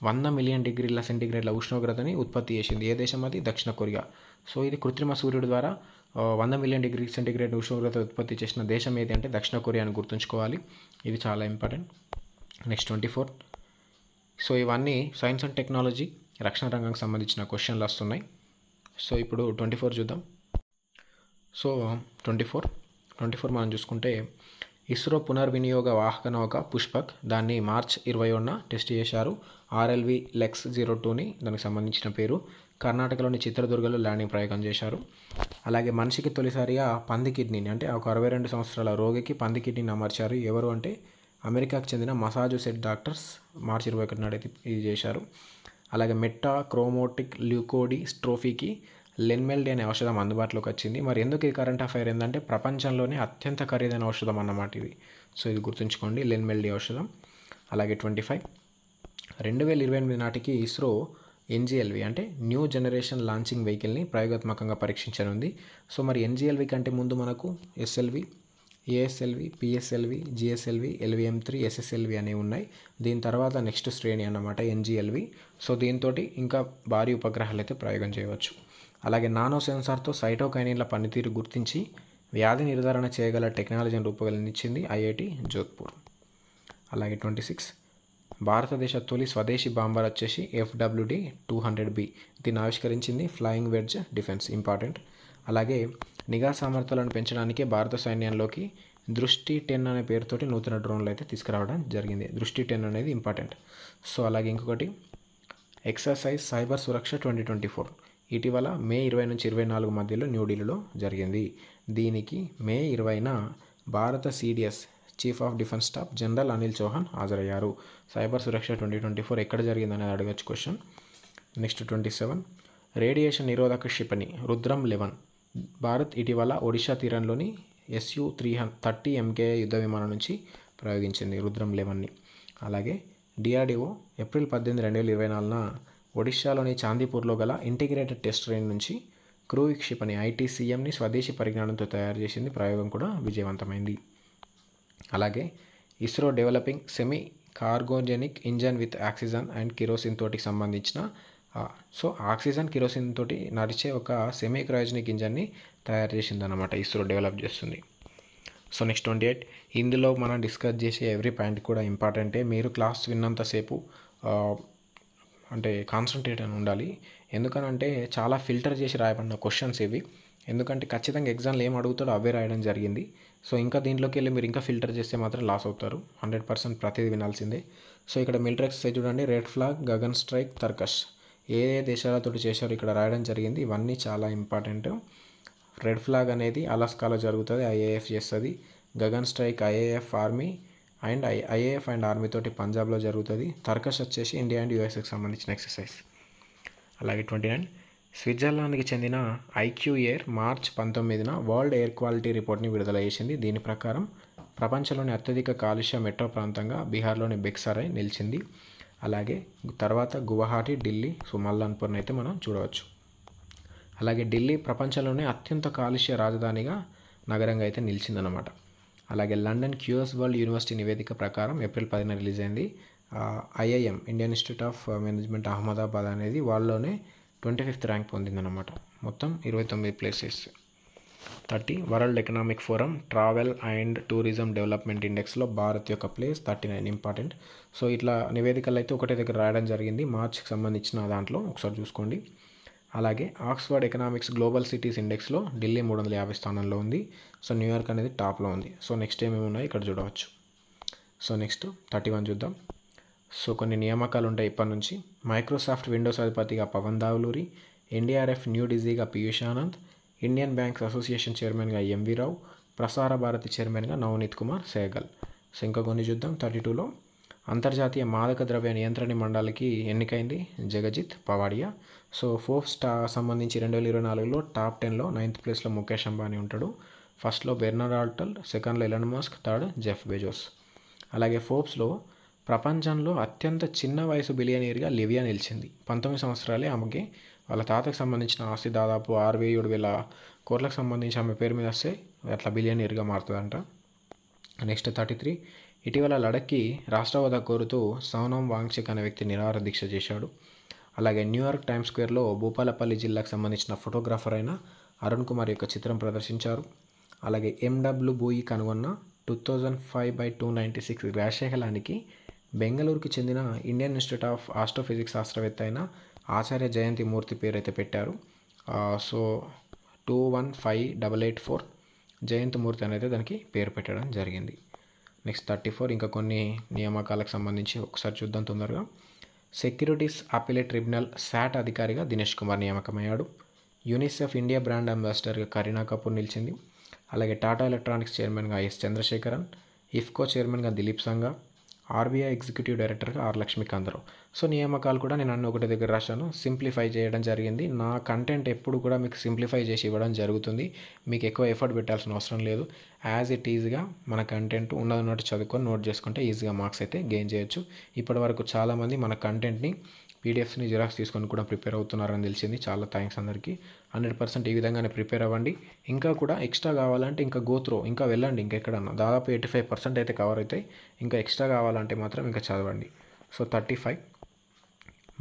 100 మిలియన్ డిగ్రీల సెంటీగ్రేడ్ల ఉష్ణోగ్రతని ఉత్పత్తి చేసింది. ఏ దేశం అది? దక్షిణ కొరియా. సో ఇది కృత్రిమ సూర్యుడు ద్వారా 100 మిలియన్ డిగ్రీ సెంటీగ్రేడ్ ఉష్ణోగ్రత ఉత్పత్తి చేసిన దేశం ఏది అంటే దక్షిణ కొరియా అని గుర్తుంచుకోవాలి. ఇది చాలా ఇంపార్టెంట్. నెక్స్ట్ 24 సో ఇవన్నీ సైన్స్ అండ్ టెక్నాలజీ రక్షణ రంగానికి సంబంధించిన క్వశ్చన్లు వస్తున్నాయి. సో ఇప్పుడు 24 చూద్దాం. సో 24 మనం చూసుకుంటే ఇస్రో పునర్వినియోగ వాహక నౌక పుష్పక్, దాన్ని మార్చి 21న టెస్ట్ చేశారు. RLV LEX 02ని దానికి సంబంధించిన పేరు. కర్ణాటకలోని చిత్రదుర్గలో ల్యాండింగ్ ప్రయోగం చేశారు. అలాగే మనిషికి తొలిసారిగా పంది కిడ్నీని, అంటే ఒక 62 సంవత్సరాల రోగికి పంది కిడ్నీని అమర్చారు. ఎవరు అంటే అమెరికాకు చెందిన మసాచుసెట్స్ డాక్టర్స్ మార్చి 21 నాడు అయితే ఇది చేశారు. అలాగే మెట్టా క్రోమోటిక్ ల్యూకోడిస్ట్రోఫీకి లెన్మెల్డీ అనే ఔషధం అందుబాటులోకి వచ్చింది. మరి ఎందుకు ఈ కరెంట్ అఫైర్ ఏంటంటే ప్రపంచంలోనే అత్యంత ఖరీదైన ఔషధం అన్నమాట ఇది. సో ఇది గుర్తుంచుకోండి, లెన్మెల్డీ ఔషధం. అలాగే 25 2028 నాటికి ఇస్రో ఎన్జిఎల్వి అంటే న్యూ జనరేషన్ లాంచింగ్ వెహికల్ని ప్రయోగాత్మకంగా పరీక్షించనుంది. సో మరి ఎన్జిఎల్వి కంటే ముందు మనకు SLV, ASLV, PSLV, GSLV, LVM three, SSLV అనేవి ఉన్నాయి. దీని తర్వాత నెక్స్ట్ శ్రేణి అన్నమాట ఎన్జిఎల్వి. సో దీంతో ఇంకా భారీ ఉపగ్రహాలు అయితే ప్రయోగం చేయవచ్చు. అలాగే నానో సెన్సార్తో సైటోకైనిన్ల పనితీరు గుర్తించి వ్యాధి నిర్ధారణ చేయగల టెక్నాలజీని రూపొందించింది ఐఐటి జోధ్పూర్. అలాగే 26 భారతదేశ తొలి స్వదేశీ బాంబర్ వచ్చేసి FWD-200B. దీన్ని ఆవిష్కరించింది ఫ్లయింగ్ వెడ్జ్ డిఫెన్స్, ఇంపార్టెంట్. అలాగే నిఘా సామర్థ్యాలను పెంచడానికి భారత సైన్యంలోకి దృష్టి 10 అనే పేరుతోటి నూతన డ్రోన్లు అయితే తీసుకురావడం జరిగింది. దృష్టి 10 అనేది ఇంపార్టెంట్. సో అలాగే ఇంకొకటి ఎక్సర్సైజ్ సైబర్ సురక్ష 2024 ఇటీవల మే 20 నుంచి 24 మధ్యలో న్యూఢిల్లీలో జరిగింది. దీనికి మే 20న భారత CDS chief of defence staff general Anil Chauhan హాజరయ్యారు. సైబర్ సురక్ష 2024 ఎక్కడ జరిగిందనేది అడగచ్చు క్వశ్చన్. నెక్స్ట్ 27 రేడియేషన్ నిరోధక క్షిపణి రుద్రం 11 భారత్ ఇటీవల ఒడిషా తీరంలోని SU-30 MKI యుద్ధ విమానం నుంచి ప్రయోగించింది రుద్రం 11ని. అలాగే డిఆర్డిఓ ఏప్రిల్ 18, 2024న ఒడిషాలోని చాందీపూర్లో గల ఇంటిగ్రేటెడ్ టెస్ట్ రేంజ్ నుంచి క్రూయి క్షిపణి ITCMని స్వదేశీ పరిజ్ఞానంతో తయారు చేసింది. ప్రయోగం కూడా విజయవంతమైంది. అలాగే ISRO developing semi cryogenic engine with oxygen and kerosene తోటి సంబంధించిన ఆక్సిజన్ కిరోసిన్ తోటి నడిచే ఒక సెమీ క్రయోజెనిక్ ఇంజన్ని తయారు చేసిందన్నమాట, ఇస్రో డెవలప్ చేస్తుంది. సో నెక్స్ట్ 28 ఇందులో మనం డిస్కస్ చేసే ఎవ్రీ పాయింట్ కూడా ఇంపార్టెంటే. మీరు క్లాస్ విన్నంతసేపు అంటే కాన్సన్ట్రేట్ అని ఉండాలి. ఎందుకనంటే చాలా ఫిల్టర్ చేసి రాయబడిన క్వశ్చన్స్ ఇవి. ఎందుకంటే ఖచ్చితంగా ఎగ్జామ్లో ఏం అడుగుతాడో అవే రాయడం జరిగింది. సో ఇంకా దీంట్లోకి వెళ్ళి మీరు ఇంకా ఫిల్టర్ చేస్తే మాత్రం లాస్ అవుతారు. 100% ప్రతిదీ వినాల్సిందే. సో ఇక్కడ మిలిటరీ ఎక్సర్సైజ్ చూడండి, red flag, Gagan strike, Tarkash ఏ దేశాలతో చేశారో ఇక్కడ రాయడం జరిగింది. ఇవన్నీ చాలా ఇంపార్టెంట్. రెడ్ ఫ్లాగ్ అనేది అలాస్కాలో జరుగుతుంది, ఐఏఎఫ్ చేస్తుంది. Gagan strike IAF army and IAF and army తోటి పంజాబ్లో జరుగుతుంది. తర్కష్ వచ్చేసి ఇండియా అండ్ యూఎస్ఏకి సంబంధించిన ఎక్సర్సైజ్. అలాగే 29 స్విట్జర్లాండ్కి చెందిన ఐక్యూ ఎయిర్ మార్చ్ 19న వరల్డ్ ఎయిర్ క్వాలిటీ రిపోర్ట్ని విడుదల చేసింది. దీని ప్రకారం ప్రపంచంలోని అత్యధిక కాలుష్య మెట్రో ప్రాంతంగా బీహార్లోని బెక్సరాయ్ నిలిచింది. అలాగే తర్వాత గువాహటి, ఢిల్లీ, సుమల్లాన్పూర్ని అయితే మనం చూడవచ్చు. అలాగే ఢిల్లీ ప్రపంచంలోనే అత్యంత కాలుష్య రాజధానిగా నగరంగా అయితే నిలిచిందన్నమాట. అలాగే లండన్ క్యూఎస్ వరల్డ్ యూనివర్సిటీ నివేదిక ప్రకారం ఏప్రిల్ 10న రిలీజ్ అయింది. IIM Indian institute of management Ahmedabad అనేది వాళ్ళలోనే 25th ర్యాంక్ పొందిందన్నమాట. మొత్తం 29 places. 30 world economic forum travel and tourism development ఇండెక్స్లో భారత్ యొక్క ప్లేస్ 39, ఇంపార్టెంట్. సో ఇట్లా నివేదికలు అయితే ఒకటే దగ్గర రాయడం జరిగింది. మార్చ్కి సంబంధించిన దాంట్లో ఒకసారి చూసుకోండి. అలాగే ఆక్స్ఫర్డ్ ఎకనామిక్స్ గ్లోబల్ సిటీస్ ఇండెక్స్లో ఢిల్లీ 350 స్థానంలో ఉంది. సో న్యూయార్క్ అనేది టాప్లో ఉంది. సో నెక్స్ట్ ఏమేమి ఉన్నాయి ఇక్కడ చూడవచ్చు. సో నెక్స్ట్ 31 చూద్దాం. సో కొన్ని నియామకాలు ఉంటాయి ఇప్పటి నుంచి. మైక్రోసాఫ్ట్ విండోస్ అధిపతిగా పవన్ దావులూరి, NDRF న్యూ డిజీగా Piyush Anand, Indian banks association చైర్మన్గా MV రావు, ప్రసార భారతి చైర్మన్గా నవనీత్ కుమార్ సెహగల్. సో ఇంకా కొన్ని చూద్దాం. 32లో అంతర్జాతీయ మాదక ద్రవ్య నియంత్రణ మండలికి ఎన్నికైంది జగజిత్ పవాడియా. సో ఫోర్బ్స్ సంబంధించి 2024లో టాప్ 10లో 9th ప్లేస్లో ముఖేష్ అంబానీ ఉంటాడు. ఫస్ట్లో బెర్నార్డ్ ఆల్టల్, సెకండ్లో Elon Musk, third Jeff Bezos. అలాగే ఫోర్బ్స్లో ప్రపంచంలో అత్యంత చిన్న వయసు బిలియనీర్గా లివియా నిలిచింది. 19 సంవత్సరాలే ఆమెకి. వాళ్ళ తాతకు సంబంధించిన ఆస్తి దాదాపు 67,000 కోట్లకు సంబంధించి ఆమె పేరు మీద వస్తే అట్లా బిలియనీర్గా మారుతుందంట. నెక్స్ట్ 33 ఇటీవల లడఖ్కి రాష్ట్ర హోదా కోరుతూ సోనమ్ వాంగ్చుక్ అనే వ్యక్తి నిరాహార దీక్ష చేశాడు. అలాగే న్యూయార్క్ టైమ్స్ స్క్వేర్లో భూపాలపల్లి జిల్లాకు సంబంధించిన ఫోటోగ్రాఫర్ అయిన అరుణ్ కుమార్ యొక్క చిత్రం ప్రదర్శించారు. అలాగే MW బూయి కనుగొన్న 2005/296 గ్రాశకలానికి బెంగళూరుకి చెందిన ఇండియన్ ఇన్స్టిట్యూట్ ఆఫ్ ఆస్ట్రోఫిజిక్స్ శాస్త్రవేత్త అయిన ఆచార్య జయంతి మూర్తి పేరు అయితే పెట్టారు. సో 215884 జయంతి మూర్తి అనేది దానికి పేరు పెట్టడం జరిగింది. నెక్స్ట్ 34 ఇంకా కొన్ని నియామకాలకు సంబంధించి ఒకసారి చూద్దాం తొందరగా. సెక్యూరిటీస్ అపిలేట్ ట్రిబ్యునల్ SAT అధికారిగా దినేష్ కుమార్ నియామకమయ్యాడు. యూనిసెఫ్ ఇండియా బ్రాండ్ అంబాసిడర్గా కరీనా కపూర్ నిలిచింది. అలాగే టాటా ఎలక్ట్రానిక్స్ చైర్మన్గా S చంద్రశేఖరన్, ఇఫ్కో చైర్మన్గా దిలీప్ సంఘ, RBI ఎగ్జిక్యూటివ్ డైరెక్టర్గా R లక్ష్మీకాంతరావు. సో నియామకాలు కూడా నేను అన్ని ఒకటి దగ్గర రాశాను. సింప్లిఫై చేయడం జరిగింది. నా కంటెంట్ ఎప్పుడు కూడా మీకు సింప్లిఫై చేసి ఇవ్వడం జరుగుతుంది. మీకు ఎక్కువ ఎఫర్ట్ పెట్టాల్సిన అవసరం లేదు. యాజ్ ఇట్ ఈజ్గా మన కంటెంట్ ఉన్నట్టు చదువుకొని నోట్ చేసుకుంటే ఈజీగా మార్క్స్ అయితే గెయిన్ చేయొచ్చు. ఇప్పటివరకు చాలామంది మన కంటెంట్ని పీడిఎఫ్స్ని జిరాక్స్ తీసుకొని కూడా ప్రిపేర్ అవుతున్నారని తెలిసింది. చాలా థ్యాంక్స్ అందరికీ. 100% ఈ విధంగానే ప్రిపేర్ అవ్వండి. ఇంకా కూడా ఎక్స్ట్రా కావాలంటే ఇంకా ఇంకా వెళ్ళండి ఇంకెక్కడన్నా. దాదాపు 85% అయితే కవర్ అవుతాయి. ఇంకా ఎక్స్ట్రా కావాలంటే మాత్రం ఇంకా చదవండి. సో 35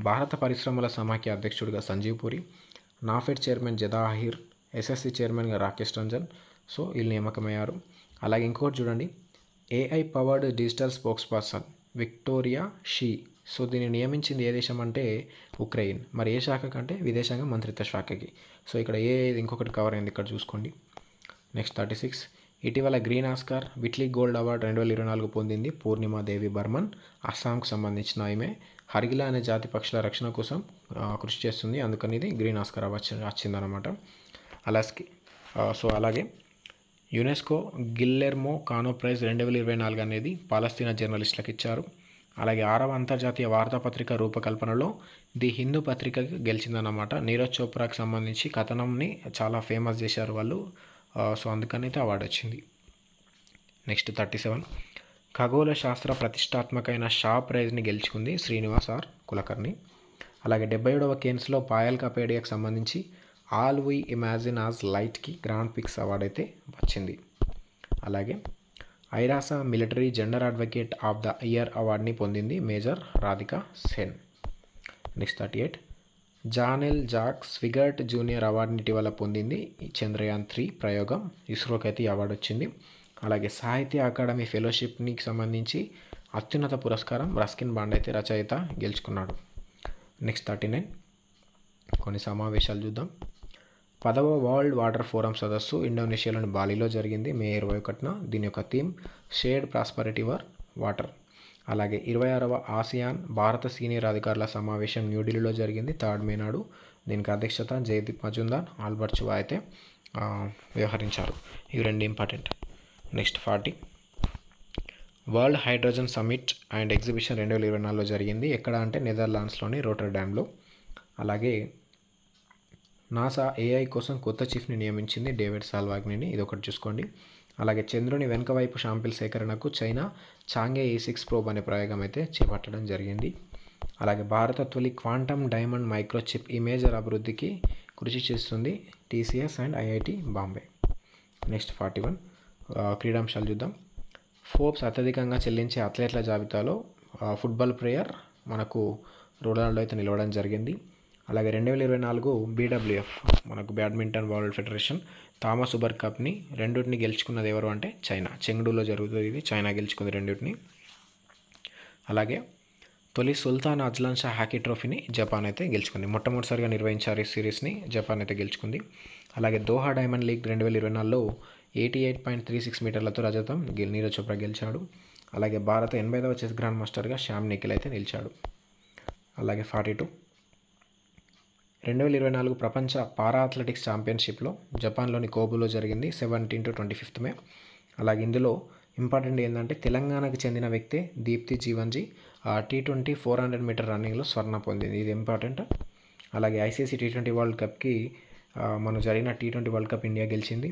భారత పరిశ్రమల సమాఖ్య అధ్యక్షుడిగా సంజీవ్ పురి, నాఫెడ్ చైర్మన్ జదాహిర్, ఎస్ఎస్సి చైర్మన్గా రాకేష్ రంజన్. సో వీళ్ళు నియామకమయ్యారు. అలాగే ఇంకోటి చూడండి, AI powered digital spokes person Victoria she. So దీన్ని నియమించింది ఏ దేశం అంటే ఉక్రెయిన్. మరి ఏ శాఖ కంటే విదేశాంగ మంత్రిత్వ శాఖకి. సో ఇక్కడ ఇంకొకటి కవర్ అయింది ఇక్కడ చూసుకోండి. నెక్స్ట్ 36 ఇటీవల green Oscar Whitelee gold award 2024 పొందింది పూర్ణిమాదేవి బర్మన్. అస్సాంకు సంబంధించిన ఆమె హర్గిలా అనే జాతి పక్షుల రక్షణ కోసం కృషి చేస్తుంది. అందుకని ఇది గ్రీన్ ఆస్కార్ వచ్చిందనమాట. అలాగే యునెస్కో గిల్లెర్మో కానో ప్రైజ్ 2024 అనేది పాలస్తీనా జర్నలిస్టులకు ఇచ్చారు. అలాగే 6వ అంతర్జాతీయ వార్తాపత్రిక రూపకల్పనలో ది హిందూ పత్రికకి గెలిచిందన్నమాట. నీరజ్ చోప్రాకి సంబంధించి కథనంని చాలా ఫేమస్ చేశారు వాళ్ళు. సో అందుకనైతే అవార్డు వచ్చింది. నెక్స్ట్ 37 ఖగోళ శాస్త్ర ప్రతిష్టాత్మకమైన షా ప్రైజ్ని గెలుచుకుంది శ్రీనివాస్ ఆర్ కులకర్ణి. అలాగే 77వ కేన్స్లో పాయల్ కపేడియాకి సంబంధించి ఆల్ వీ ఇమాజిన్ యాజ్ లైట్కి గ్రాండ్ పిక్స్ అవార్డు అయితే వచ్చింది. అలాగే ఐరాస military gender advocate of the year అవార్డుని పొందింది major Radhika Sen. Next 38 John L Jack Swigert junior అవార్డుని ఇటీవల పొందింది. చంద్రయాన్ 3 ప్రయోగం ఇస్రోకి అయితే ఈ అవార్డు వచ్చింది. అలాగే సాహిత్య అకాడమీ ఫెలోషిప్ని సంబంధించి అత్యున్నత పురస్కారం రస్కిన్ బాండ్ అయితే రచయిత గెలుచుకున్నాడు. నెక్స్ట్ 39 కొన్ని సమావేశాలు చూద్దాం. 10వ వరల్డ్ వాటర్ ఫోరం సదస్సు ఇండోనేషియాలోని బాలిలో జరిగింది మే 21న. దీని యొక్క థీమ్ షేర్డ్ ప్రాస్పరిటీ వర్ వాటర్. అలాగే 26వ ఆసియాన్ భారత సీనియర్ అధికారుల సమావేశం న్యూఢిల్లీలో జరిగింది 3rd మే నాడు. దీనికి అధ్యక్షత జయదీప్ మజుందార్, ఆల్బర్ట్ చువా అయితే వ్యవహరించారు. ఇవి రెండు important. Next 40 world hydrogen summit and exhibition 2024లో జరిగింది. ఎక్కడ అంటే నెదర్లాండ్స్లోని రోటర్డామ్లో. అలాగే నాసా ఏఐ కోసం కొత్త చీఫ్ని నియమించింది డేవిడ్ సాల్వాగ్నిని. ఇది ఒకటి చూసుకోండి. అలాగే చంద్రుని వెనుక వైపు శాంపిల్ సేకరణకు చైనా చాంగే E6 ప్రోబ్ అనే ప్రయోగం అయితే చేపట్టడం జరిగింది. అలాగే భారత తొలి క్వాంటమ్ డైమండ్ మైక్రోచిప్ ఇమేజర్ అభివృద్ధికి కృషి చేస్తుంది TCS and IIT Bombay. Next 41 క్రీడాంశాలు చూద్దాం. ఫోర్బ్స్ అత్యధికంగా చెల్లించే అథ్లెట్ల జాబితాలో ఫుట్బాల్ ప్లేయర్ మనకు రొనాల్డో అయితే నిలవడం జరిగింది. అలాగే 2024 BWF మనకు badminton world federation Thomas Uber కప్ని రెండింటిని గెలుచుకున్నది ఎవరు అంటే చైనా. చెంగ్డూలో జరుగుతుంది ఇది. చైనా గెలుచుకుంది రెండింటిని. అలాగే తొలి సుల్తాన్ అజ్లాన్ షా హాకీ ట్రోఫీని జపాన్ అయితే గెలుచుకుంది. మొట్టమొదటిసారిగా నిర్వహించారు ఈ సిరీస్ని. జపాన్ అయితే గెలుచుకుంది. అలాగే దోహా డైమండ్ లీగ్ 2024లో 88.36 మీటర్లతో రజతం నీరజ్ చోప్రా గెలిచాడు. అలాగే భారత 85వ చెస్ గ్రాండ్ మాస్టర్గా శ్యామ్ నిఖిల్ అయితే నిలిచాడు. అలాగే 42 2024 ప్రపంచ పారా అథ్లెటిక్స్ ఛాంపియన్షిప్లో జపాన్లోని కోబులో జరిగింది 17 to 25 మే. అలాగే ఇందులో ఇంపార్టెంట్ ఏంటంటే తెలంగాణకు చెందిన వ్యక్తే దీప్తి జీవన్జీ T20 400 మీటర్ రన్నింగ్లో స్వర్ణ పొందింది. ఇది ఇంపార్టెంట్. అలాగే ICC T20 వరల్డ్ కప్కి మనం జరిగిన T20 వరల్డ్ కప్ ఇండియా గెలిచింది.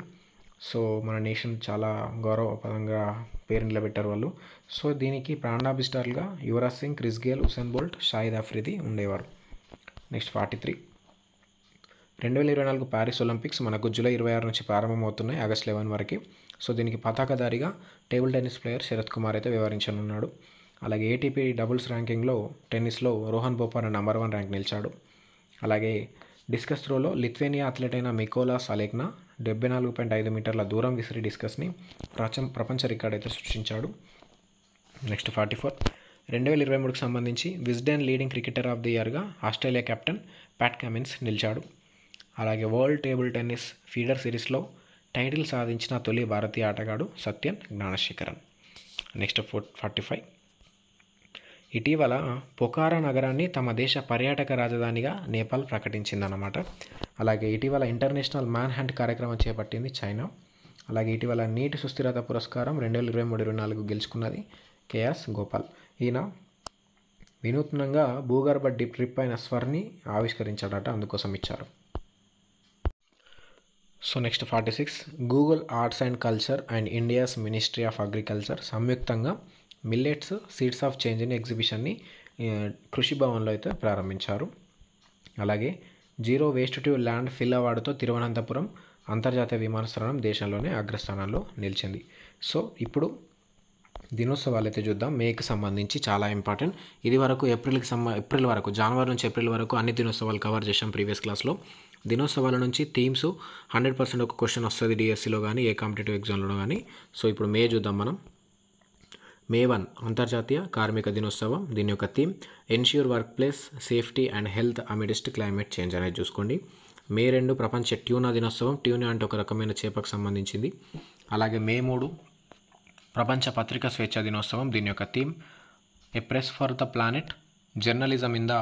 సో మన నేషన్ చాలా గౌరవపదంగా పేరు నిలబెట్టారు వాళ్ళు. సో దీనికి ప్రాణాభిష్టాలుగా Yuvraj Singh, Chris Gayle, Usain Bolt, Shahid Afridi ఉండేవారు. నెక్స్ట్ 43 2024 ప్యారిస్ ఒలింపిక్స్ మనకు జూలై 26 నుంచి ప్రారంభమవుతున్నాయి ఆగస్ట్ 11 వరకు. సో దీనికి పతాకధారిగా table tennis player Sharath Kumar అయితే వ్యవహరించనున్నాడు. అలాగే ATP డబుల్స్ ర్యాంకింగ్లో టెన్నిస్లో రోహన్ బొపార్ నెంబర్ 1 ర్యాంక్ నిలిచాడు. అలాగే డిస్కస్ త్రోలో లిథువేనియా అథ్లెట్ అయిన మికోలా సాలెక్నా 74.5 మీటర్ల దూరం విసిరి డిస్కస్ని ప్రపంచ రికార్డ్ అయితే సృష్టించాడు. నెక్స్ట్ 44 2023కి సంబంధించి Wisden leading cricketer of the ఇయర్గా ఆస్ట్రేలియా కెప్టెన్ ప్యాట్ కమిన్స్ నిలిచాడు. అలాగే వరల్డ్ టేబుల్ టెన్నిస్ ఫీడర్ సిరీస్లో టైటిల్ సాధించిన తొలి భారతీయ ఆటగాడు సత్యన్ జ్ఞానశేఖరన్. నెక్స్ట్ 45 ఇటీవల పొఖారా నగరాన్ని తమ దేశ పర్యాటక రాజధానిగా నేపాల్ ప్రకటించిందన్నమాట. అలాగే ఇటీవల ఇంటర్నేషనల్ మ్యాన్ హంట్ కార్యక్రమం చేపట్టింది చైనా. అలాగే ఇటీవల నీటి సుస్థిరత పురస్కారం 2023-24 గెలుచుకున్నది KS గోపాల్. ఈయన వినూత్నంగా భూగర్భ డ్రిప్ అయిన స్వర్ని ఆవిష్కరించాడట, అందుకోసం ఇచ్చారు. So next 46 Google arts and culture and India's ministry of agriculture సంయుక్తంగా millets seeds of change in ఎగ్జిబిషన్ని కృషి భవన్లో అయితే ప్రారంభించారు. అలాగే zero waste to landfill అవార్డుతో తిరువనంతపురం అంతర్జాతీయ విమానాశ్రయం దేశంలోనే అగ్రస్థానంలో నిలిచింది. సో ఇప్పుడు దినోత్సవాలు అయితే చూద్దాం. మేకి సంబంధించి చాలా ఇంపార్టెంట్. ఇది వరకు ఏప్రిల్ వరకు, జనవరి నుంచి ఏప్రిల్ వరకు అన్ని దినోత్సవాలు కవర్ చేసాం ప్రీవియస్ క్లాస్లో. దినోత్సవాల నుంచి థీమ్స్ 100% ఒక క్వశ్చన్ వస్తుంది డిఎస్సిలో కానీ ఏ కాంపిటేటివ్ ఎగ్జామ్లో కానీ. సో ఇప్పుడు మే చూద్దాం మనం. మే 1 అంతర్జాతీయ కార్మిక దినోత్సవం. దీని యొక్క theme ensure workplace safety and health amidst climate change అనేది చూసుకోండి. మే 2 ప్రపంచ ట్యూనా దినోత్సవం. ట్యూనా అంటే ఒక రకమైన చేపకు సంబంధించింది. అలాగే మే 3 ప్రపంచ పత్రికా స్వేచ్ఛ దినోత్సవం. దీని యొక్క theme A press for the planet journalism in the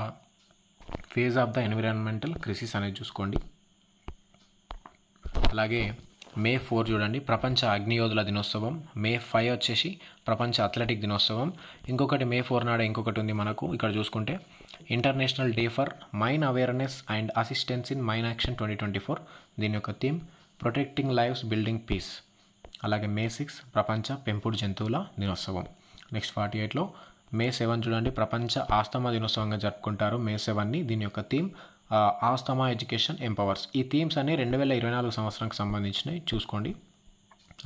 phase of the environmental crisis అనేది చూసుకోండి. అలాగే మే 4 చూడండి, ప్రపంచ అగ్నియోధుల దినోత్సవం. మే 5 వచ్చేసి ప్రపంచ అథ్లెటిక్ దినోత్సవం. ఇంకొకటి మే 4 నాడే ఇంకొకటి ఉంది మనకు ఇక్కడ చూసుకుంటే international day for mine awareness and assistance in mine action 2024. దీని యొక్క theme protecting lives building peace. అలాగే మే 6 ప్రపంచ పెంపుడు జంతువుల దినోత్సవం. నెక్స్ట్ 48లో మే 7 చూడండి, ప్రపంచ ఆస్తమా దినోత్సవంగా జరుపుకుంటారు మే 7ని. దీని యొక్క థీమ్ ఆస్తమా ఎడ్యుకేషన్ ఎంపవర్స్. ఈ థీమ్స్ అన్ని 2024 సంవత్సరానికి సంబంధించినవి చూసుకోండి.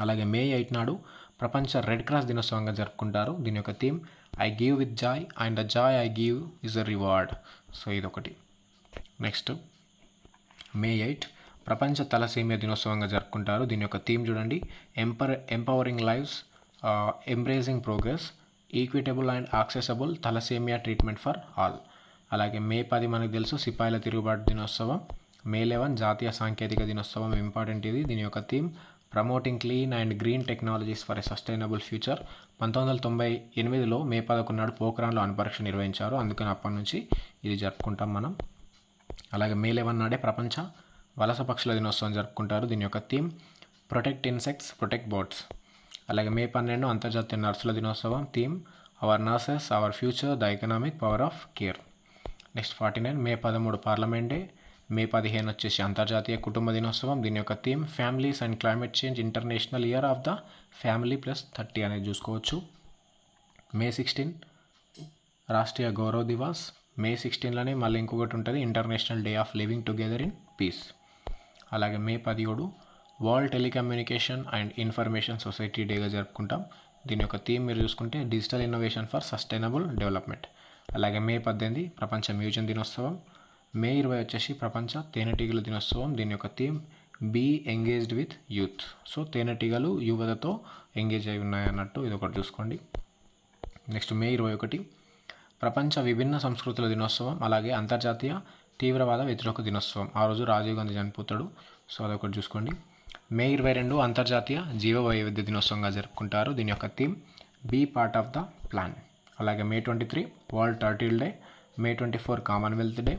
అలాగే మే 8 నాడు ప్రపంచ రెడ్ క్రాస్ దినోత్సవంగా జరుపుకుంటారు. దీని యొక్క theme I give with joy and the joy I give is a reward. So ఇదొకటి. నెక్స్ట్ మే 8 ప్రపంచ తలసేమియా దినోత్సవంగా జరుపుకుంటారు. దీని యొక్క థీమ్ చూడండి empowering lives embracing progress equitable and accessible thalassaemia treatment for all. అలాగే మే 10 మనకు తెలుసు సిపాయిల తిరుగుబాటు దినోత్సవం. మే 11 జాతీయ సాంకేతిక దినోత్సవం. ఇంపార్టెంట్ ఇది. దీని యొక్క theme promoting clean and green technologies for a sustainable future. 1998లో మే 11 నాడు పోఖ్రాన్లో అణుపరీక్ష నిర్వహించారు. అందుకని అప్పటి నుంచి ఇది జరుపుకుంటాం మనం. అలాగే మే 11 నాడే ప్రపంచ వలస పక్షుల దినోత్సవం జరుపుకుంటారు. దీని యొక్క theme protect insects protect birds. అలాగే మే 12 అంతర్జాతీయ నర్సుల దినోత్సవం. Theme our nurses our future the economic power of care. Next 49 May 13 parliament day. May 15 వచ్చేసి అంతర్జాతీయ కుటుంబ దినోత్సవం. దీని యొక్క theme families and climate change international year of the family +30 అనేది చూసుకోవచ్చు. మే 16 రాష్ట్రీయ గౌరవ్ దివాస్. మే 16లోనే మళ్ళీ ఇంకొకటి ఉంటుంది international day of living together in peace. అలాగే మే 17 world telecommunication and information society డేగా జరుపుకుంటాం. దీని యొక్క థీమ్ మీరు చూసుకుంటే digital innovation for sustainable development. అలాగే మే 18 ప్రపంచ మ్యూజియం దినోత్సవం. మే 20 వచ్చేసి ప్రపంచ తేనెటీగల దినోత్సవం. దీని యొక్క theme bee engaged with youth. So తేనెటీగలు యువతతో ఎంగేజ్ అయి ఉన్నాయి అన్నట్టు ఇది ఒకటి చూసుకోండి. నెక్స్ట్ మే 21 ప్రపంచ విభిన్న సంస్కృతుల దినోత్సవం. అలాగే అంతర్జాతీయ తీవ్రవాద వ్యతిరేక దినోత్సవం. ఆ రోజు రాజీవ్ గాంధీ చనిపోతాడు. సో అదొకటి చూసుకోండి. మే 22 అంతర్జాతీయ జీవ వైవిధ్య దినోత్సవంగా జరుపుకుంటారు. దీని యొక్క theme be part of the plan. అలాగే May 23 world turtle day. May 24 Commonwealth day.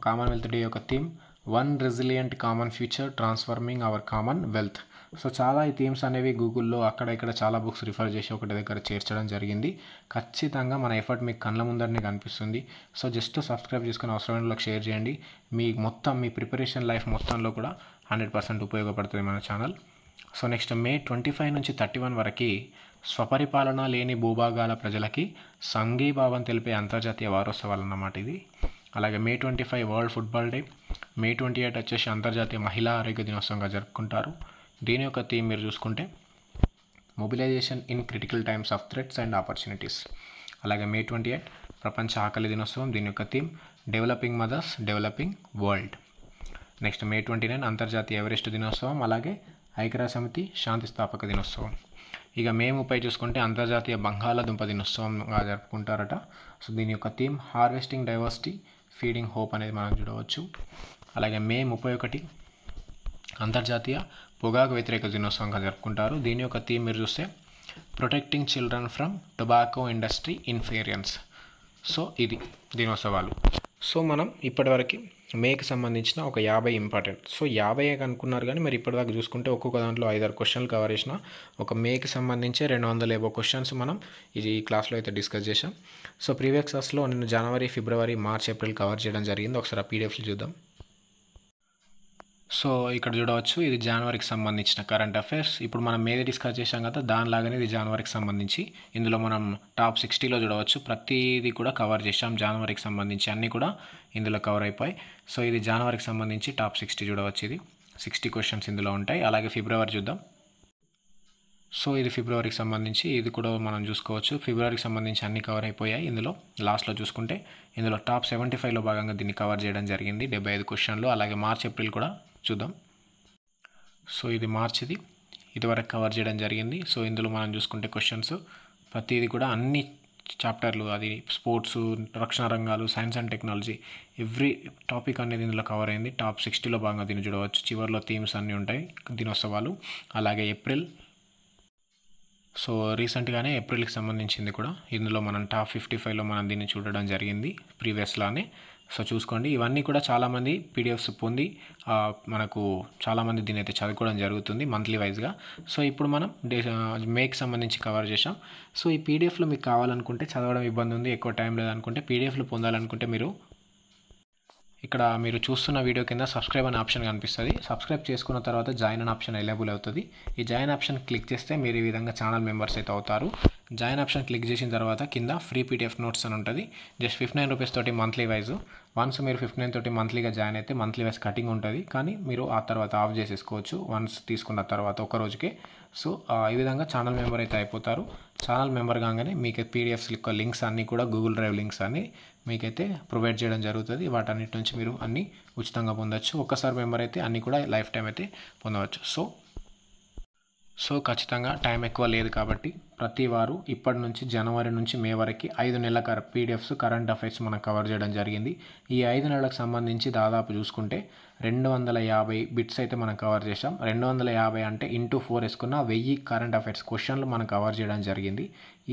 Commonwealth day యొక్క theme one resilient common future transforming our common wealth. So చాలా ఈ థీమ్స్ అనేవి గూగుల్లో అక్కడ ఇక్కడ చాలా బుక్స్ రిఫర్ చేసి ఒకటి దగ్గర చేర్చడం జరిగింది. ఖచ్చితంగా మన ఎఫర్ట్ మీకు కళ్ళ ముందరనే కనిపిస్తుంది. సో జస్ట్ సబ్స్క్రైబ్ చేసుకుని అవసరమైన వాళ్ళకి షేర్ చేయండి. మీ ప్రిపరేషన్ లైఫ్ మొత్తంలో కూడా 100% ఉపయోగపడుతుంది మన ఛానల్. సో నెక్స్ట్ మే 25 నుంచి 31 వరకు స్వపరిపాలన లేని భూభాగాల ప్రజలకి సంఘీభావం తెలిపే అంతర్జాతీయ వారోత్సవాలు అన్నమాట ఇది. అలాగే మే 25 వరల్డ్ ఫుట్బాల్ డే. మే 28 వచ్చేసి అంతర్జాతీయ మహిళా ఆరోగ్య దినోత్సవంగా జరుపుకుంటారు. దీని యొక్క థీమ్ మీరు చూసుకుంటే mobilisation in critical times of threats and opportunities. అలాగే మే 28 ప్రపంచ ఆకలి దినోత్సవం. దీని యొక్క theme developing mothers developing world. Next May 29 అంతర్జాతీయ ఎవరెస్ట్ దినోత్సవం. అలాగే ఐక్యరాజ్య సమితి శాంతి స్థాపక దినోత్సవం. ఇక మే 30 చూసుకుంటే అంతర్జాతీయ బంగాళాదుంప దినోత్సవంగా జరుపుకుంటారట. సో దీని యొక్క theme harvesting diversity feeding hope అనేది మనం చూడవచ్చు. అలాగే మే 31 అంతర్జాతీయ పొగాకు వ్యతిరేక దినోత్సవంగా జరుపుకుంటారు. దీని యొక్క థీమ్ మీరు చూస్తే protecting children from tobacco industry interference. So ఇది దినోత్సవాలు. సో మనం ఇప్పటివరకు మేకి సంబంధించిన ఒక 50 ఇంపార్టెంట్. సో 50 అనుకున్నారు కానీ మరి ఇప్పటిదాకా చూసుకుంటే ఒక్కొక్క దాంట్లో 5-6 క్వశ్చన్లు కవర్ చేసిన ఒక మేకి సంబంధించి 250 క్వశ్చన్స్ మనం ఈ క్లాస్లో అయితే డిస్కస్ చేసాం. సో ప్రీవియస్ క్లాస్లో నేను జనవరి, ఫిబ్రవరి, మార్చ్, ఏప్రిల్ కవర్ చేయడం జరిగింది. ఒకసారి ఆ పీడిఎఫ్లు చూద్దాం. సో ఇక్కడ చూడవచ్చు ఇది జనవరికి సంబంధించిన కరెంట్ అఫైర్స్. ఇప్పుడు మనం ఏది డిస్కస్ చేసాం కదా దానిలాగానే ఇది జనవరికి సంబంధించి. ఇందులో మనం టాప్ 60లో చూడవచ్చు ప్రతిదీ కూడా కవర్ చేసాం. జనవరికి సంబంధించి అన్నీ కూడా ఇందులో కవర్ అయిపోయి. సో ఇది జనవరికి సంబంధించి టాప్ 60 చూడవచ్చు. ఇది 60 క్వశ్చన్స్ ఇందులో ఉంటాయి. అలాగే ఫిబ్రవరి చూద్దాం. సో ఇది ఫిబ్రవరికి సంబంధించి ఇది కూడా మనం చూసుకోవచ్చు. ఫిబ్రవరికి సంబంధించి అన్ని కవర్ అయిపోయాయి. ఇందులో లాస్ట్లో చూసుకుంటే ఇందులో టాప్ 75లో భాగంగా దీన్ని కవర్ చేయడం జరిగింది 75 క్వశ్చన్లు. అలాగే మార్చ్ ఏప్రిల్ కూడా చూద్దాం. సో ఇది మార్చిది ఇదివరకు కవర్ చేయడం జరిగింది. సో ఇందులో మనం చూసుకుంటే క్వశ్చన్స్ ప్రతిదీ కూడా అన్ని చాప్టర్లు, అది స్పోర్ట్స్, రక్షణ రంగాలు, science and technology, every topic అనేది ఇందులో కవర్ అయింది. టాప్ 60లో భాగంగా దీన్ని చూడవచ్చు. చివరిలో థీమ్స్ అన్నీ ఉంటాయి, దినోత్సవాలు. అలాగే ఏప్రిల్, సో రీసెంట్గానే ఏప్రిల్కి సంబంధించింది కూడా ఇందులో మనం టాప్ 55లో మనం దీన్ని చూడడం జరిగింది ప్రీవియస్లానే. సో చూసుకోండి, ఇవన్నీ కూడా చాలామంది పీడిఎఫ్స్ పొంది మనకు చాలామంది దీని అయితే చదువుకోవడం జరుగుతుంది మంత్లీ వైజ్గా. సో ఇప్పుడు మనం మేకి సంబంధించి కవర్ చేసాం. సో ఈ పీడిఎఫ్లో మీకు కావాలనుకుంటే చదవడం ఇబ్బంది ఉంది, ఎక్కువ టైం లేదనుకుంటే పీడిఎఫ్లో పొందాలనుకుంటే మీరు ఇక్కడ మీరు చూస్తున్న వీడియో కింద సబ్స్క్రైబ్ అనే ఆప్షన్ కనిపిస్తుంది. సబ్స్క్రైబ్ చేసుకున్న తర్వాత జాయిన్ అనే ఆప్షన్ అవైలబుల్ అవుతుంది. ఈ జాయిన్ ఆప్షన్ క్లిక్ చేస్తే మీరు ఈ విధంగా ఛానల్ మెంబర్స్ అయితే అవుతారు. జాయిన్ ఆప్షన్ క్లిక్ చేసిన తర్వాత కింద ఫ్రీ పీడిఎఫ్ నోట్స్ అని ఉంటుంది. జస్ట్ 59 రూపీస్ తోటి మంత్లీ వైజ్. వన్స్ మీరు 59 తోటి మంత్లీగా జాయిన్ అయితే మంత్లీ వైజ్ కటింగ్ ఉంటుంది, కానీ మీరు ఆ తర్వాత ఆఫ్ చేసేసుకోవచ్చు వన్స్ తీసుకున్న తర్వాత ఒక రోజుకే. సో ఈ విధంగా ఛానల్ మెంబర్ అయితే అయిపోతారు. ఛానల్ మెంబర్ కాగానే మీకు పీడిఎఫ్స్ లింక్స్ అన్నీ కూడా గూగుల్ డ్రైవ్ లింక్స్ అన్నీ మీకైతే ప్రొవైడ్ చేయడం జరుగుతుంది. వాటన్నిటి నుంచి మీరు అన్నీ ఉచితంగా పొందవచ్చు. ఒక్కసారి మెంబర్ అయితే అన్నీ కూడా లైఫ్ టైం అయితే పొందవచ్చు. సో ఖచ్చితంగా టైం ఎక్కువ లేదు కాబట్టి ప్రతి వారు ఇప్పటి నుంచి జనవరి నుంచి మే వరకు 5 నెలల పీడిఎఫ్స్ కరెంట్ అఫైర్స్ మనం కవర్ చేయడం జరిగింది. ఈ 5 నెలలకు సంబంధించి దాదాపు చూసుకుంటే 250 బిట్స్ అయితే మనం కవర్ చేసాం. 250 అంటే ఇంటూ 4 వేసుకున్న 1000 కరెంట్ అఫైర్స్ క్వశ్చన్లు మనం కవర్ చేయడం జరిగింది.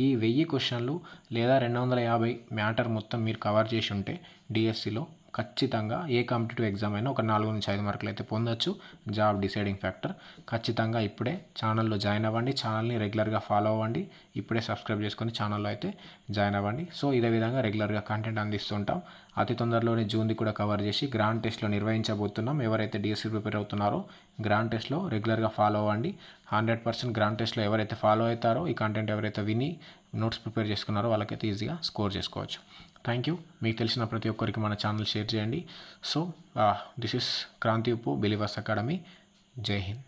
ఈ 1000 క్వశ్చన్లు లేదా 250 మ్యాటర్ మొత్తం మీరు కవర్ చేసి ఉంటే డిఎస్సిలో ఖచ్చితంగా ఏ కాంపిటేటివ్ ఎగ్జామ్ అయినా ఒక 4 నుంచి 5 మార్కులు అయితే పొందొచ్చు. Job deciding factor. ఖచ్చితంగా ఇప్పుడే ఛానల్లో జాయిన్ అవ్వండి, ఛానల్ని రెగ్యులర్గా ఫాలో అవ్వండి, ఇప్పుడే సబ్స్క్రైబ్ చేసుకొని ఛానల్లో అయితే జాయిన్ అవ్వండి. సో ఇదే విధంగా రెగ్యులర్గా కంటెంట్ అందిస్తుంటాం. అతి తొందరలోనే జూన్ది కూడా కవర్ చేసి గ్రాండ్ టెస్ట్లో నిర్వహించబోతున్నాం. ఎవరైతే డిఎస్సి ప్రిపేర్ అవుతున్నారో గ్రాండ్ టెస్ట్లో రెగ్యులర్గా ఫాలో అవ్వండి. 100% గ్రాండ్ టెస్ట్లో ఎవరైతే ఫాలో అవుతారో, ఈ కంటెంట్ ఎవరైతే విని నోట్స్ ప్రిపేర్ చేసుకున్నారో వాళ్ళకైతే ఈజీగా స్కోర్ చేసుకోవచ్చు. Thank you. మీకు తెలిసిన ప్రతి ఒక్కరికి మన ఛానల్ షేర్ చేయండి. సో దిస్ ఇస్ క్రాంతి ఉప్పు, బిలీవర్స్ అకాడమీ. జై హింద్.